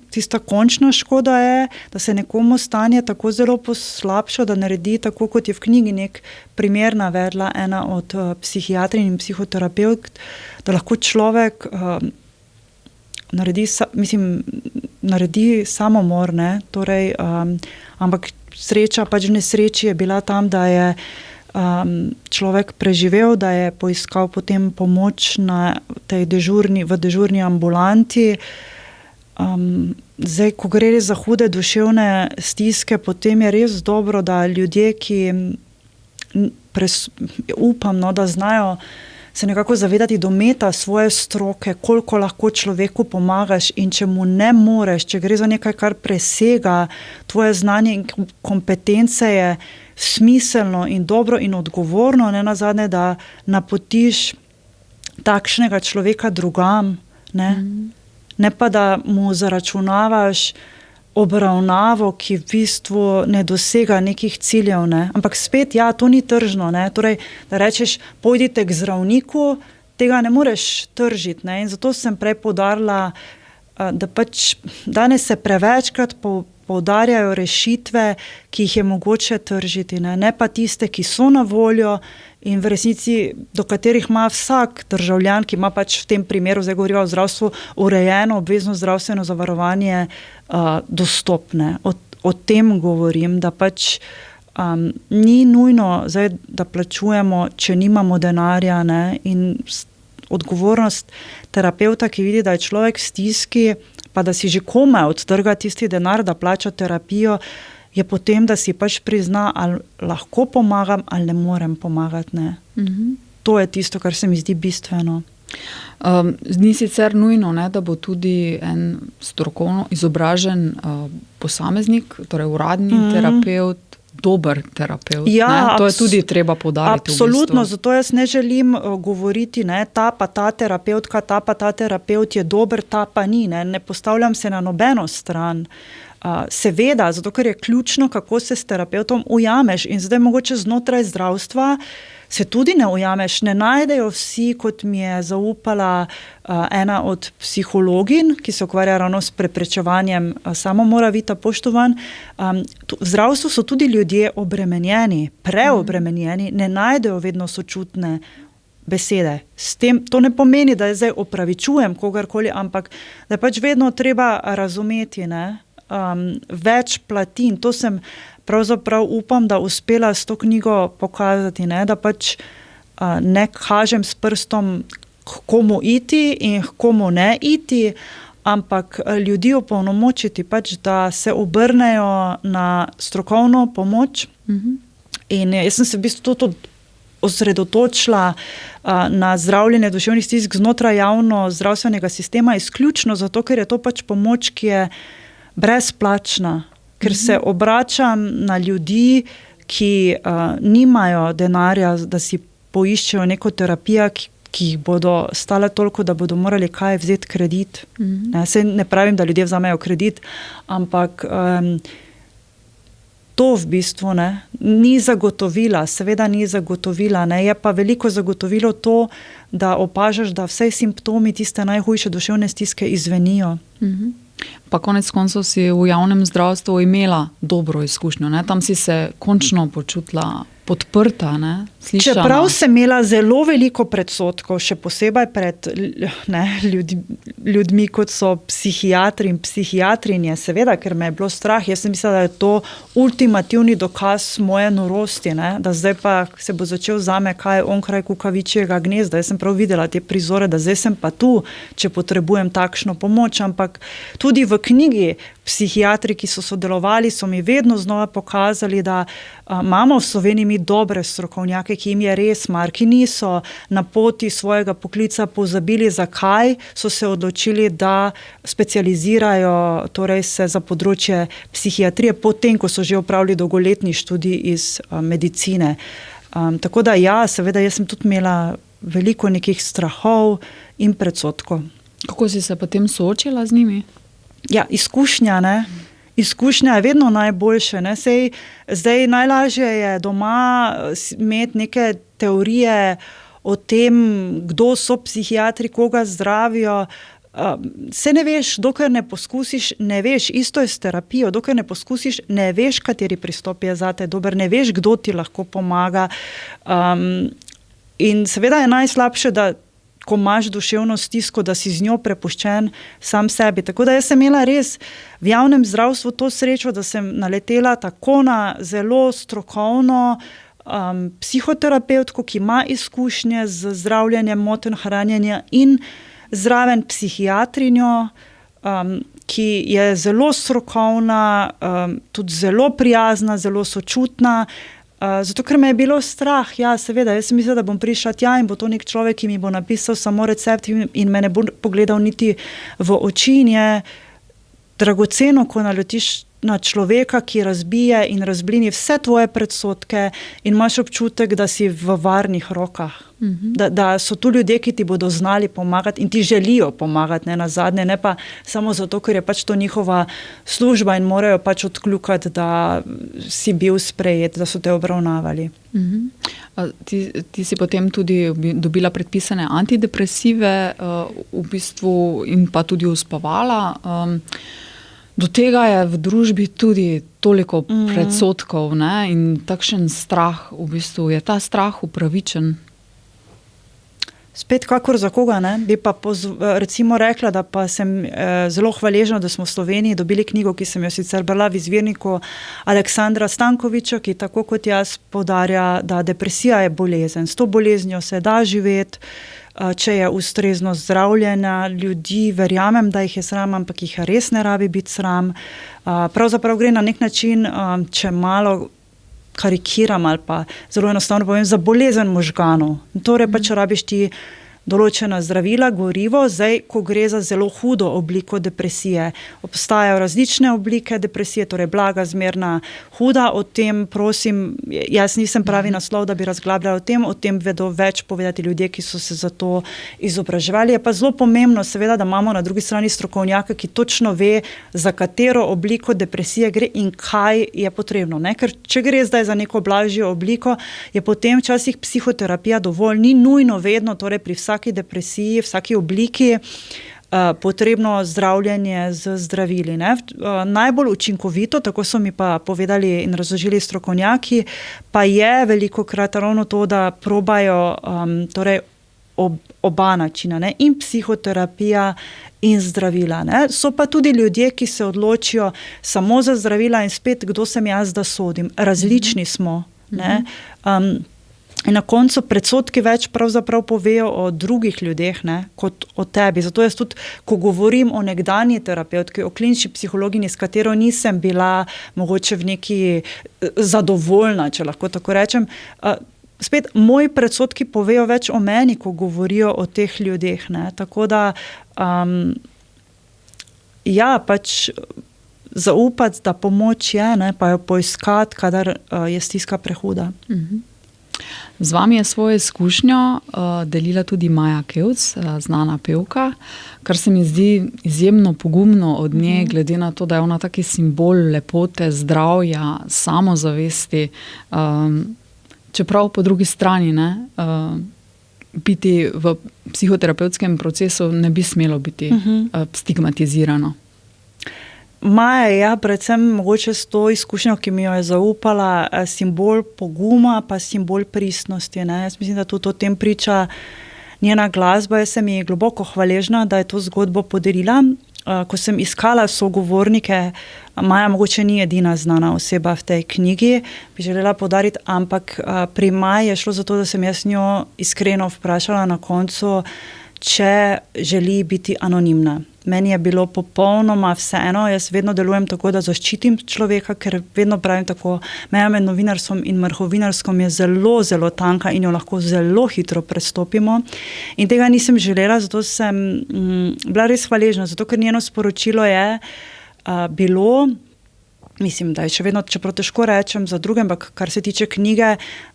tista končna škoda je, da se nekomu stanje tako zelo poslabša, da naredi tako, kot je v knjigi nek primer navedla ena od psihiatrinj in psihoterapevt, da lahko človek naredi samomor, torej, ampak sreča pač v nesreči je bila tam, da je človek preživel, da je poiskal potem pomoč v dežurni ambulanti. Zdaj, ko gre za hude duševne stiske, potem je res dobro, da ljudje, ki upam, no, da znajo se nekako zavedati dometa svoje stroke, koliko lahko človeku pomagaš in če mu ne moreš, če gre za nekaj, kar presega tvoje znanje in kompetence, je smiselno in dobro in odgovorno, ne nazadnje, da napotiš takšnega človeka drugam, ne pa da mu zaračunavaš obravnavo, ki v bistvu ne dosega nekih ciljev, ne. Ampak spet, ja, to ni tržno, ne. Torej, da rečeš, pojdite k zdravniku, tega ne moreš tržiti, ne. In zato sem prej poudarila, da pač danes se prevečkrat poudarjajo rešitve, ki jih je mogoče tržiti, ne pa tiste, ki so na voljo in v resnici, do katerih ima vsak državljan, ki ima pač v tem primeru, zdaj govorimo o zdravstvu, urejeno obvezno zdravstveno zavarovanje, dostopne. O tem govorim, da pač ni nujno, zdaj, da plačujemo, če nimamo denarja, ne, in odgovornost terapevta, ki vidi, da je človek v stiski, pa da si že komaj odtrga tisti denar, da plača terapijo, je potem, da si pač prizna, ali lahko pomagam, ali ne morem pomagati. Ne. To je tisto, kar se mi zdi bistveno. Ni sicer nujno, ne, da bo tudi en strokovno izobražen posameznik, torej uradni terapevt, dober terapevt. Ja, to je tudi treba poudariti. Absolutno, zato jaz ne želim govoriti, ne, ta pa ta terapevtka, ta pa ta terapevt je dober, ta pa ni. Ne postavljam se na nobeno stran. Seveda, zato ker je ključno, kako se s terapevtom ujameš. In zdaj mogoče znotraj zdravstva se tudi ne ujameš. Ne najdejo vsi, kot mi je zaupala ena od psihologin, ki se ukvarja ravno s preprečevanjem samomora, Vita Poštovan. V zdravstvu so tudi ljudje obremenjeni, preobremenjeni, ne najdejo vedno sočutne besede. S tem, to ne pomeni, da zdaj opravičujem kogarkoli, ampak da je pač vedno treba razumeti, ne, več plati. In to sem pravzaprav upam, da uspela s to knjigo pokazati, ne, da pač ne kažem s prstom, k komu iti in k komu ne iti, ampak ljudi opolnomočiti pač, da se obrnejo na strokovno pomoč. In jaz sem se v bistvu tudi osredotočila na zdravljenje duševnih stisk znotraj javno zdravstvenega sistema, izključno zato, ker je to pač pomoč, ki je brezplačna, ker se obračam na ljudi, ki nimajo denarja, da si poiščejo neko terapijo, ki jih bodo stale toliko, da bodo morali kaj vzeti kredit. Saj ne pravim, da ljudje vzamejo kredit, ampak to v bistvu ni zagotovila, seveda ni zagotovila, je pa veliko zagotovilo to, da opažaš, da vse simptomi tiste najhujše duševne stiske izzvenijo. Pa konec koncev si v javnem zdravstvu imela dobro izkušnjo, ne? Tam si se končno počutila podprta, ne? Slišana. Čeprav sem imela zelo veliko predsodkov, še posebej pred ljudmi, kot so psihiatri in psihiatrinje, seveda, ker me je bilo strah. Jaz sem mislila, da je to ultimativni dokaz moje norosti, ne? Da zdaj pa se bo začel zame kaj onkraj kukavičjega gnezda. Jaz sem prav videla te prizore, da zdaj sem pa tu, če potrebujem takšno pomoč, ampak tudi v knjigi psihiatri, ki so sodelovali, so mi vedno znova pokazali, da imamo v Sloveniji mi dobre strokovnjake, ki jim je res mar, ki niso na poti svojega poklica pozabili, zakaj so se odločili, da specializirajo torej se za področje psihiatrije, potem, ko so že opravili dolgoletni študij iz medicine. Tako da ja, seveda, jaz sem tudi imela veliko nekih strahov in predsodkov. Kako si se potem soočila z njimi? Ja, izkušnja, ne. Izkušnja je vedno najboljše, ne. Sej, zdaj najlažje je doma imeti neke teorije o tem, kdo so psihiatri, koga zdravijo. Se ne veš, dokler ne poskusiš, ne veš, isto je s terapijo, dokler ne poskusiš, ne veš, kateri pristop je zate dober, ne veš, kdo ti lahko pomaga. In seveda je najslabše, da ko imaš duševno stisko, da si z njo prepuščen sam sebi. Tako da jaz sem imela res v javnem zdravstvu to srečo, da sem naletela tako na zelo strokovno psihoterapevtko, ki ima izkušnje z zdravljenjem motenj hranjenja in zraven psihiatrinjo, ki je zelo strokovna, tudi zelo prijazna, zelo sočutna. Zato, ker me je bilo strah, ja, seveda, jaz sem mislila, da bom prišla tja in bo to nek človek, ki mi bo napisal samo recept in me ne bo pogledal niti v oči in je dragoceno, ko naletiš na človeka, ki razbije in razblini vse tvoje predsodke in imaš občutek, da si v varnih rokah. Da so tu ljudje, ki ti bodo znali pomagati in ti želijo pomagati, ne nazadnje, ne pa samo zato, ker je pač to njihova služba in morajo pač odkljukati, da si bil sprejet, da so te obravnavali. Ti si potem tudi dobila predpisane antidepresive v bistvu in pa tudi uspavala. Do tega je v družbi tudi toliko predsodkov, ne? In takšen strah, v bistvu je ta strah upravičen. Spet kakor za koga, ne? Bi pa recimo rekla, da pa sem zelo hvaležna, da smo v Sloveniji dobili knjigo, ki sem jo sicer brala v izvirniku Aleksandra Stankoviča, ki tako kot jaz poudarja, da depresija je bolezen. S to boleznijo se da živeti, če je ustrezno zdravljena. Ljudi verjamem, da jih je sram, ampak jih res ne rabi biti sram. Pravzaprav gre na nek način, če malo karikiram ali pa zelo enostavno povem, za bolezen možganov. Torej pač rabiš ti določena zdravila, gorivo, zdaj, ko gre za zelo hudo obliko depresije. Obstajajo različne oblike depresije, torej blaga, zmerna, huda. O tem, prosim, jaz nisem pravi naslov, da bi razglabljala o tem vedo več povedati ljudje, ki so se za to izobraževali. Je pa zelo pomembno, seveda, da imamo na drugi strani strokovnjaka, ki točno ve, za katero obliko depresije gre in kaj je potrebno. Ne? Ker če gre zdaj za neko blažjo obliko, je potem včasih psihoterapija dovolj, ni nujno vedno, torej pri vsaki depresiji, vsaki obliki potrebno zdravljenje z zdravili. Ne? Najbolj učinkovito, tako so mi pa povedali in razložili strokovnjaki, pa je velikokrat ravno to, da probajo torej oba načina, ne? In psihoterapija in zdravila. Ne? So pa tudi ljudje, ki se odločijo samo za zdravila in spet, kdo sem jaz, da sodim. Različni smo. Ne? In na koncu predsodki več pravzaprav povejo o drugih ljudeh, ne, kot o tebi. Zato jaz tudi, ko govorim o nekdanji terapevtki, o klinični psihologinji, s katero nisem bila mogoče v neki zadovoljna, če lahko tako rečem, spet moji predsodki povejo več o meni, ko govorijo o teh ljudeh. Ne. Tako da, ja, pač zaupati, da pomoč je, ne, pa jo poiskati, kadar je stiska prehuda. Z vami je svojo izkušnjo delila tudi Maja Kevc, znana pevka, kar se mi zdi izjemno pogumno od nje, glede na to, da je ona taki simbol lepote, zdravja, samozavesti, čeprav po drugi strani, ne, biti v psihoterapevtskem procesu ne bi smelo biti stigmatizirano. Maja je, ja, predvsem mogoče s to izkušnjo, ki mi jo je zaupala, simbol poguma, pa simbol pristnosti. Ne? Jaz mislim, da tudi o tem priča njena glasba. Jaz sem ji globoko hvaležna, da je to zgodbo podelila. Ko sem iskala sogovornike, Maja mogoče ni edina znana oseba v tej knjigi, bi želela poudariti, ampak pri Maji je šlo za to, da sem jaz njo iskreno vprašala na koncu, če želi biti anonimna. Meni je bilo popolnoma vseeno, jaz vedno delujem tako, da zaščitim človeka, ker vedno pravim tako, meja med novinarstvom in mrhovinarskom je zelo, zelo tanka in jo lahko zelo hitro prestopimo. In tega nisem želela, zato sem bila res hvaležna, zato ker njeno sporočilo je bilo, mislim, da je še vedno, čeprav težko rečem za druge, ampak kar se tiče knjige,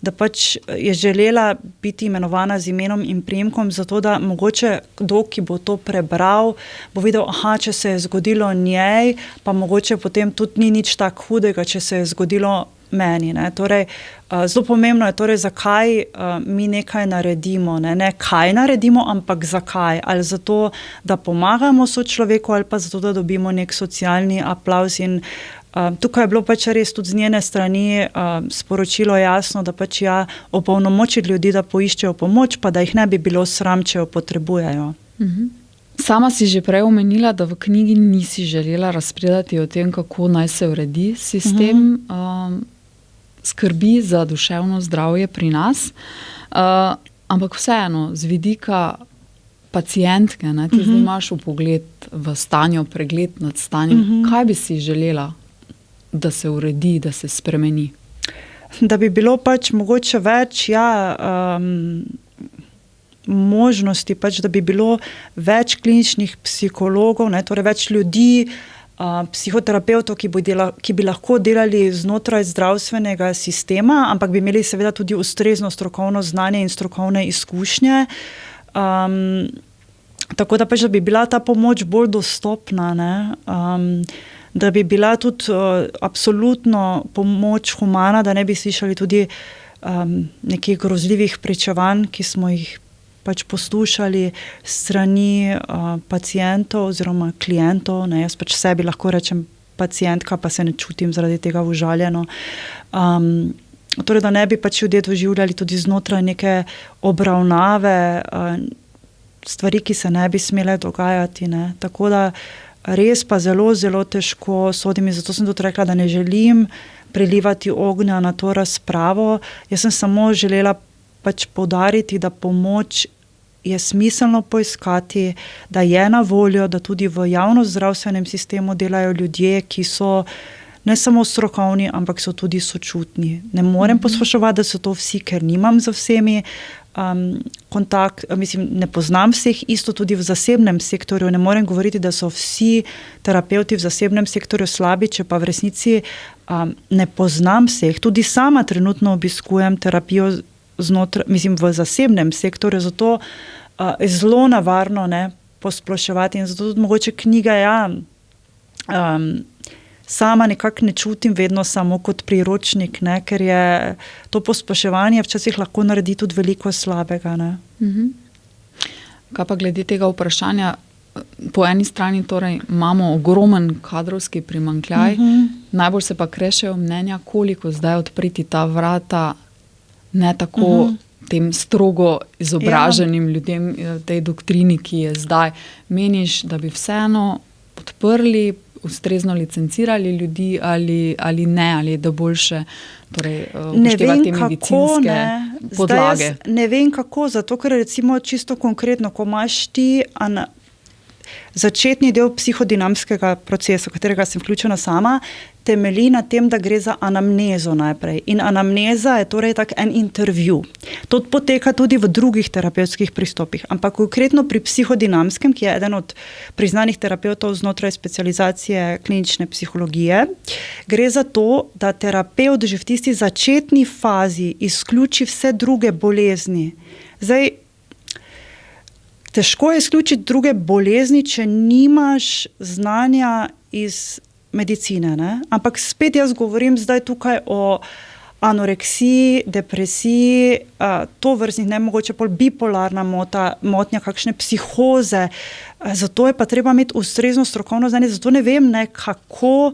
da pač je želela biti imenovana z imenom in priimkom, zato da mogoče kdo, ki bo to prebral, bo videl, če se je zgodilo njej, pa mogoče potem tudi ni nič tak hudega, če se je zgodilo meni. Ne. Torej, zelo pomembno je, torej, zakaj mi nekaj naredimo. Ne kaj naredimo, ampak zakaj. Ali zato, da pomagamo sočloveku, ali pa zato, da dobimo nek socialni aplavz. In tukaj je bilo pač res tudi z njene strani sporočilo jasno, da pač opolnomočiti ljudi, da poiščejo pomoč, pa da jih ne bi bilo sram, če jo potrebujejo. Sama si že prej omenila, da v knjigi nisi želela razpredati o tem, kako naj se uredi sistem skrbi za duševno zdravje pri nas. Ampak vseeno, z vidika pacientke, ne, ti zdaj imaš vpogled v stanje, pregled nad stanjem. Kaj bi si želela, da se uredi, da se spremeni? Da bi bilo pač mogoče več, možnosti, pač, da bi bilo več kliničnih psihologov, ne, torej več ljudi, psihoterapevtov, ki bi lahko delali znotraj zdravstvenega sistema, ampak bi imeli seveda tudi ustrezno strokovno znanje in strokovne izkušnje. Tako da pač, da bi bila ta pomoč bolj dostopna, ne, da bi bila tudi absolutno pomoč humana, da ne bi slišali tudi nekih grozljivih pričevanj, ki smo jih pač poslušali strani pacientov oziroma klientov, ne, jaz pač sebi lahko rečem pacientka, pa se ne čutim zaradi tega užaljeno. Torej, da ne bi pač ljudje doživljali tudi znotraj neke obravnave stvari, ki se ne bi smele dogajati, ne. Tako da res pa zelo, zelo težko sodim in zato sem tudi rekla, da ne želim prilivati ognja na to razpravo. Jaz sem samo želela pač poudariti, da pomoč je smiselno poiskati, da je na voljo, da tudi v javnozdravstvenem sistemu delajo ljudje, ki so ne samo strokovni, ampak so tudi sočutni. Ne morem posploševati, da so to vsi, ker nimam z vsemi kontakt, ne poznam vseh, isto tudi v zasebnem sektorju. Ne morem govoriti, da so vsi terapevti v zasebnem sektorju slabi, če pa v resnici ne poznam vseh. Tudi sama trenutno obiskujem terapijo v zasebnem sektorju, zato je zelo navarno, ne, posploševati in zato tudi mogoče knjiga, sama nekako ne čutim vedno samo kot priročnik, ne, ker je to posploševanje včasih lahko naredi tudi veliko slabega, ne. Kaj pa glede tega vprašanja, po eni strani torej imamo ogromen kadrovski primanjkljaj, najbolj se pa krešejo mnenja, koliko zdaj odpreti ta vrata ne tako tem strogo izobraženim ljudem, tej doktrini, ki je zdaj. Meniš, da bi vseeno podprli, ustrezno licencirali ljudi ali ne, ali da boljše torej, upoštevati medicinske podlage? Ne vem kako, zato ker recimo čisto konkretno, ko imaš ti začetni del psihodinamskega procesa, v katerega sem vključena sama, temelji na tem, da gre za anamnezo najprej. In anamneza je torej tak en intervju. To poteka tudi v drugih terapevtskih pristopih, ampak konkretno pri psihodinamskem, ki je eden od priznanih terapevtov znotraj specializacije klinične psihologije, gre za to, da terapevt že v tisti začetni fazi izključi vse druge bolezni. Zdaj, težko je izključiti druge bolezni, če nimaš znanja iz medicine, ne? Ampak spet jaz govorim zdaj tukaj o anoreksiji, depresiji, tovrstnih, ne, mogoče pol bipolarna motnja, kakšne psihoze. Zato je pa treba imeti ustrezno strokovno znanje, zato ne vem, ne, kako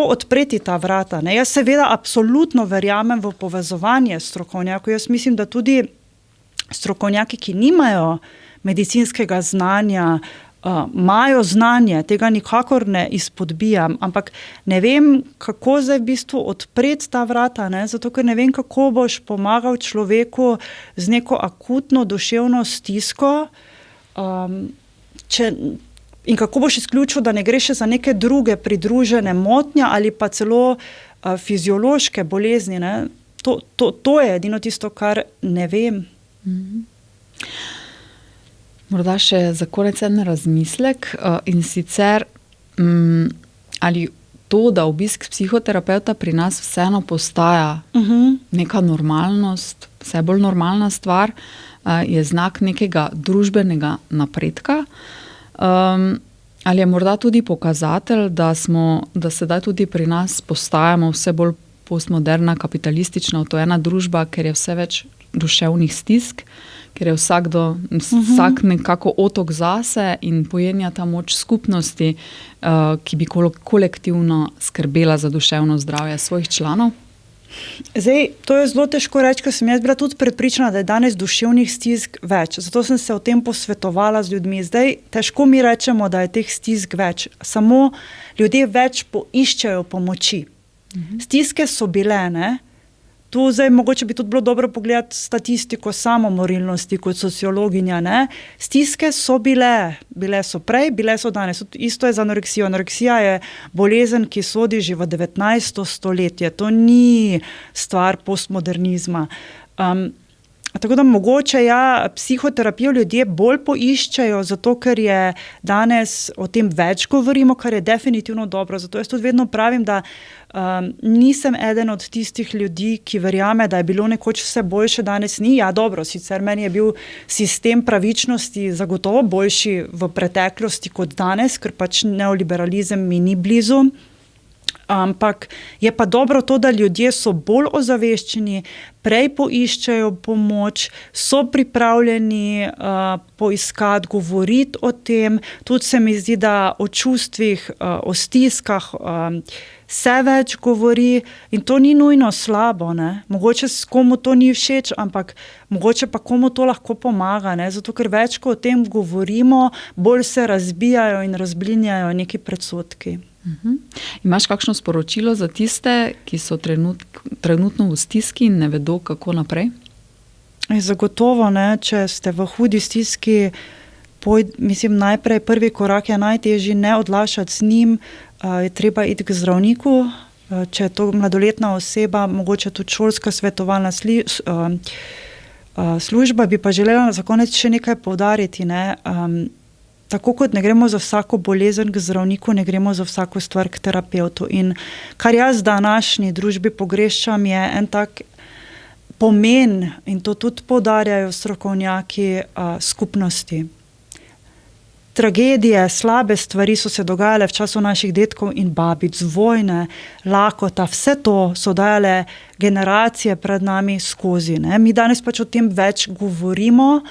odpreti ta vrata, ne? Jaz seveda absolutno verjamem v povezovanje strokovnjakov. Jaz mislim, da tudi strokovnjaki, ki nimajo medicinskega znanja, imajo znanje, tega nikakor ne izpodbijam, ampak ne vem, kako zdaj v bistvu odpreti ta vrata, ne? Zato ker ne vem, kako boš pomagal človeku z neko akutno duševno stisko, in kako boš izključil, da ne gre še za neke druge pridružene motnje ali pa celo fiziološke bolezni, ne? To je edino tisto, kar ne vem. Morda še za konec en razmislek, in sicer ali to, da obisk psihoterapeuta pri nas vseeno postaja neka normalnost, vse bolj normalna stvar, je znak nekega družbenega napredka, ali je morda tudi pokazatelj, da sedaj tudi pri nas postajamo vse bolj postmoderna, kapitalistična, odtojena družba, ker je vse več duševnih stisk, ker je vsak nekako otok zase in pojenja ta moč skupnosti, ki bi kolektivno skrbela za duševno zdravje svojih članov? Zdaj, to je zelo težko reči, ker sem jaz bila tudi prepričana, da je danes duševnih stisk več. Zato sem se o tem posvetovala z ljudmi. Zdaj, težko mi rečemo, da je teh stisk več. Samo ljudje več iščejo pomoči. Stiske so bile, ne? Tu zdaj mogoče bi tudi bilo dobro pogledati statistiko samomorilnosti kot sociologinja, ne. Stiske so bile so prej, bile so danes. Isto je z anoreksijo. Anoreksija je bolezen, ki sodi že v 19. stoletje. To ni stvar postmodernizma. Tako da mogoče psihoterapijo ljudje bolj poiščejo, zato ker je danes o tem več govorimo, kar je definitivno dobro. Zato jaz tudi vedno pravim, da nisem eden od tistih ljudi, ki verjame, da je bilo nekoč vse boljše, danes ni. Ja, dobro, sicer meni je bil sistem pravičnosti zagotovo boljši v preteklosti kot danes, ker pač neoliberalizem mi ni blizu. Ampak je pa dobro to, da ljudje so bolj ozaveščeni, prej poiščejo pomoč, so pripravljeni poiskati, govoriti o tem. Tudi se mi zdi, da o čustvih, o stiskah se več govori in to ni nujno slabo, ne. Mogoče komu to ni všeč, ampak mogoče pa komu to lahko pomaga, ne. Zato, ker več, ko o tem govorimo, bolj se razbijajo in razblinjajo neki predsodki. Imaš kakšno sporočilo za tiste, ki so trenutno v stiski in ne vedo, kako naprej? Zagotovo, ne, če ste v hudi stiski, najprej prvi korak je najtežji, ne odlašati z njim, je treba iti k zdravniku, če je to mladoletna oseba, mogoče tudi šolska svetovalna služba, bi pa želela za konec še nekaj poudariti, ne. Tako kot ne gremo za vsako bolezen k zdravniku, ne gremo za vsako stvar k terapevtu. In kar jaz v današnji družbi pogrešam, je en tak pomen, in to tudi poudarjajo strokovnjaki, skupnosti. Tragedije, slabe stvari so se dogajale v času naših dedkov in babic, vojne, lakota, vse to so dajale generacije pred nami skozi, ne. Mi danes pač o tem več govorimo,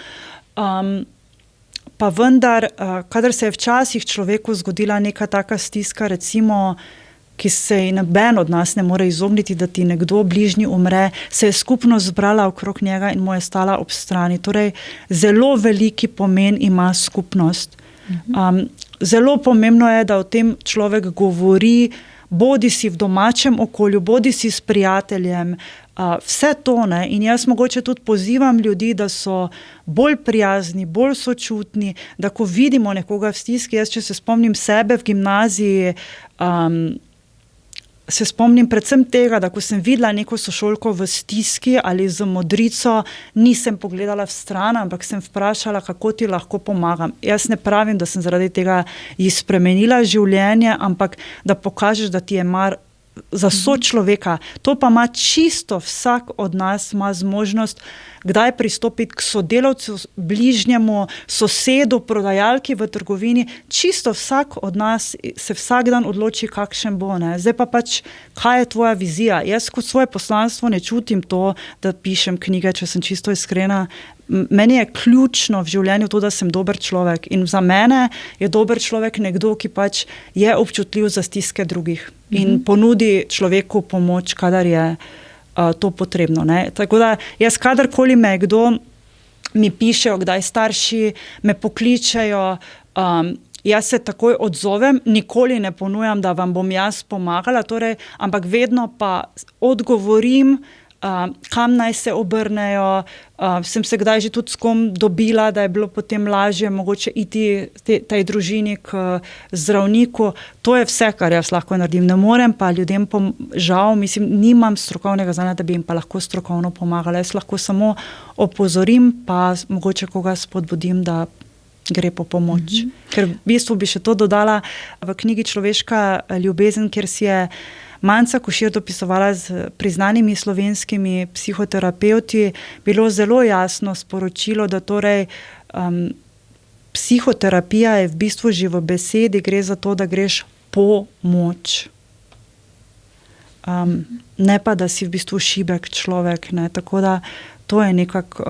pa vendar, kadar se je včasih človeku zgodila neka taka stiska, recimo, ki se ji noben od nas ne more izogniti, da ti nekdo bližnji umre, se je skupnost zbrala okrog njega in mu je stala ob strani. Torej, zelo veliki pomen ima skupnost. Zelo pomembno je, da o tem človek govori, bodi si v domačem okolju, bodi si s prijateljem, vse to, ne, in jaz mogoče tudi pozivam ljudi, da so bolj prijazni, bolj sočutni, da ko vidimo nekoga v stiski, jaz če se spomnim sebe v gimnaziji, se spomnim predvsem tega, da ko sem videla neko sošolko v stiski ali z modrico, nisem pogledala vstran, ampak sem vprašala, kako ti lahko pomagam. Jaz ne pravim, da sem zaradi tega ji spremenila življenje, ampak da pokažeš, da ti je mar za sočloveka. To pa ima čisto vsak od nas, ima zmožnost kdaj pristopiti k sodelavcu, bližnjemu, sosedu, prodajalki v trgovini. Čisto vsak od nas se vsak dan odloči, kakšen bo, ne. Zdaj pa pač, kaj je tvoja vizija? Jaz kot svoje poslanstvo ne čutim to, da pišem knjige, če sem čisto iskrena. Meni je ključno v življenju to, da sem dober človek. In za mene je dober človek nekdo, ki pač je občutljiv za stiske drugih in ponudi človeku pomoč, kadar je to potrebno, ne. Tako da jaz kadarkoli me kdo mi pišejo, kdaj starši me pokličejo, jaz se takoj odzovem, nikoli ne ponujam, da vam bom jaz pomagala, torej, ampak vedno pa odgovorim, kam naj se obrnejo, sem se kdaj že tudi s kom dobila, da je bilo potem lažje mogoče iti tej družini k zdravniku. To je vse, kar jaz lahko naredim. Ne morem pa ljudem žal, nimam strokovnega znanja, da bi jim pa lahko strokovno pomagala. Jaz lahko samo opozorim, pa mogoče koga spodbudim, da gre po pomoč. Ker v bistvu bi še to dodala v knjigi Človeška ljubezen, kjer si je Manca Košir dopisovala z priznanimi slovenskimi psihoterapevti, bilo zelo jasno sporočilo, da torej psihoterapija je v bistvu že v besedi, gre za to, da greš po moč. Ne pa, da si v bistvu šibek človek, ne. Tako da to je nekako,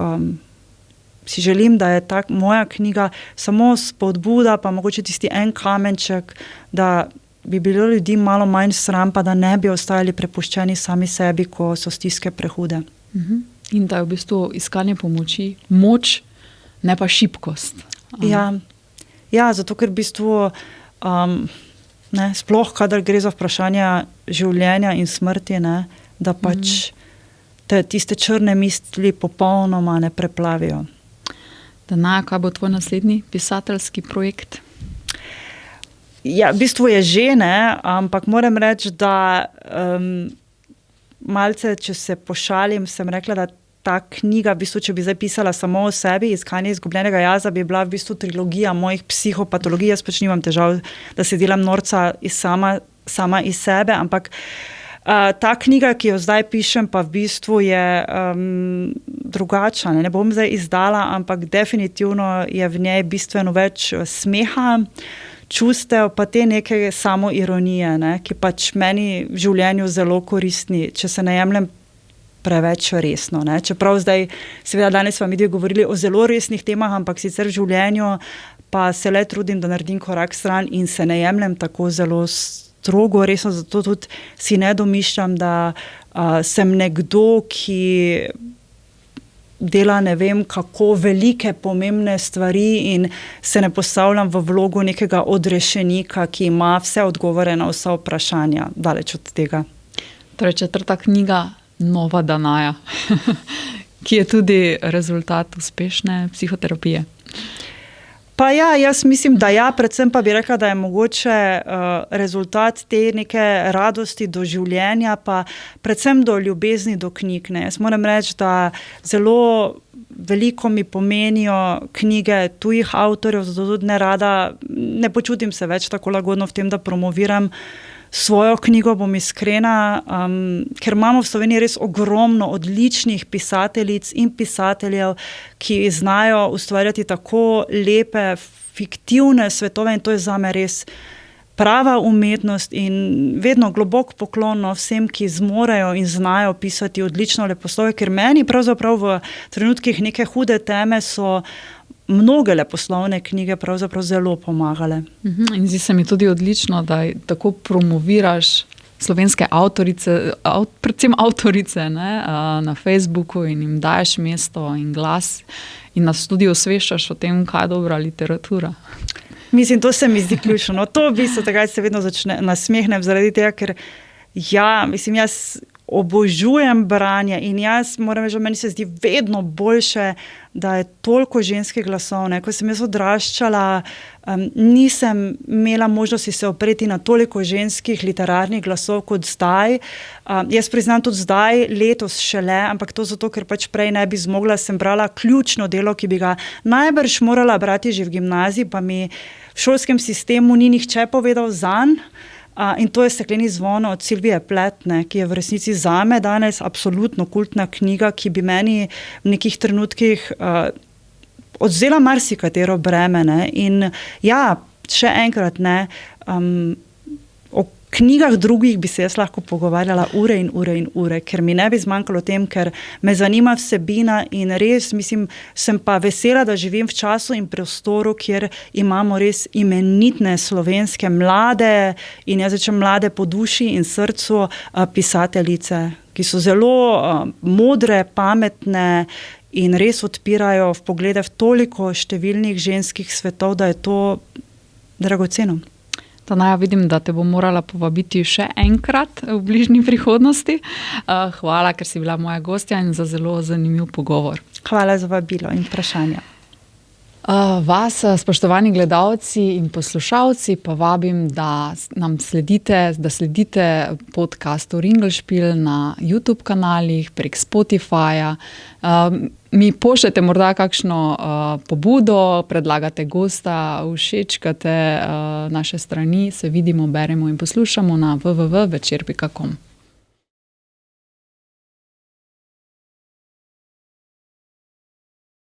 si želim, da je moja knjiga samo spodbuda, pa mogoče tisti en kamenček, da bi bilo ljudi malo manj sram, pa da ne bi ostajali prepuščeni sami sebi, ko so stiske prehude. In da je v bistvu iskanje pomoči moč, ne pa šibkost. Ja, zato ker v bistvu sploh, kadar gre za vprašanja življenja in smrti, ne, da pač te tiste črne misli popolnoma ne preplavijo. Danaja, kaj bo tvoj naslednji pisateljski projekt? Ja, v bistvu je že, ne, ampak moram reči, da malce, če se pošalim, sem rekla, da ta knjiga, v bistvu, če bi zdaj pisala samo o sebi, Iskanje izgubljenega jaza, bi bila v bistvu trilogija mojih psihopatologij. Jaz pač nimam težav, da se delam norca sama iz sebe, ampak ta knjiga, ki jo zdaj pišem, pa v bistvu je drugačna. Ne bom zdaj izdala, ampak definitivno je v njej bistveno več smeha, čustev, pa te neke samoironije, ne, ki pač meni v življenju zelo koristni, če se ne jemljem preveč resno. Ne. Čeprav zdaj, seveda danes smo mi govorili o zelo resnih temah, ampak sicer v življenju pa se le trudim, da naredim korak stran in se ne jemljem tako zelo strogo resno, zato tudi si ne domišljam, da sem nekdo, ki dela ne vem kako velike, pomembne stvari in se ne postavljam v vlogo nekega odrešenika, ki ima vse odgovore na vsa vprašanja. Daleč od tega. Torej, 4. knjiga Nova Danaja, ki je tudi rezultat uspešne psihoterapije. Pa ja, jaz mislim, da ja, predvsem pa bi rekla, da je mogoče rezultat te neke radosti do življenja, pa predvsem do ljubezni do knjig. Ne. Jaz moram reči, da zelo veliko mi pomenijo knjige tujih avtorjev, zato tudi ne počutim se več tako lagodno v tem, da promoviram svojo knjigo, bom iskrena, ker imamo v Sloveniji res ogromno odličnih pisateljic in pisateljev, ki znajo ustvarjati tako lepe, fiktivne svetove in to je zame res prava umetnost in vedno globok poklon vsem, ki zmorejo in znajo pisati odlično leposlove, ker meni pravzaprav v trenutkih neke hude teme so mnoge leposlovne knjige pravzaprav zelo pomagale. In zdi se mi tudi odlično, da tako promoviraš slovenske avtorice, predvsem avtorice, ne, na Facebooku in jim daješ mesto in glas in nas tudi osveščaš o tem, kaj je dobra literatura. Mislim, to se mi zdi ključno. No, to v bistvu takrat se vedno nasmehnem zaradi tega, ker jaz obožujem branje in jaz moram reči, meni se zdi vedno boljše, da je toliko ženskih glasov. Ne. Ko sem jaz odraščala, nisem imela možnosti se opreti na toliko ženskih literarnih glasov kot zdaj. Jaz priznam tudi zdaj, letos šele, ampak to zato, ker pač prej ne bi zmogla, sem brala ključno delo, ki bi ga najbrž morala brati že v gimnaziji, pa mi v šolskem sistemu ni nihče povedal zanj. In to je Stekleni zvon od Silvije Plath, ki je v resnici zame danes absolutno kultna knjiga, ki bi meni v nekih trenutkih odvzela marsikatero breme. Ne. In ja, še enkrat, o knjigah drugih bi se jaz lahko pogovarjala ure in ure in ure, ker mi ne bi zmanjkalo tem, ker me zanima vsebina in res, mislim, sem pa vesela, da živim v času in prostoru, kjer imamo res imenitne slovenske mlade in jaz rečem mlade po duši in srcu pisateljice, ki so zelo modre, pametne in res odpirajo vpoglede v toliko številnih ženskih svetov, da je to dragoceno. Danaja, vidim, da te bom morala povabiti še enkrat v bližnji prihodnosti. Hvala, ker si bila moja gostja in za zelo zanimiv pogovor. Hvala za vabilo in vprašanja. Vas, spoštovani gledalci in poslušalci, pa vabim, da nam sledite podcastu Ringelspiel na YouTube kanalih, prek Spotifyja. Mi pošljete morda kakšno pobudo, predlagate gosta, všečkate naše strani, se vidimo, beremo in poslušamo na www.večer.com.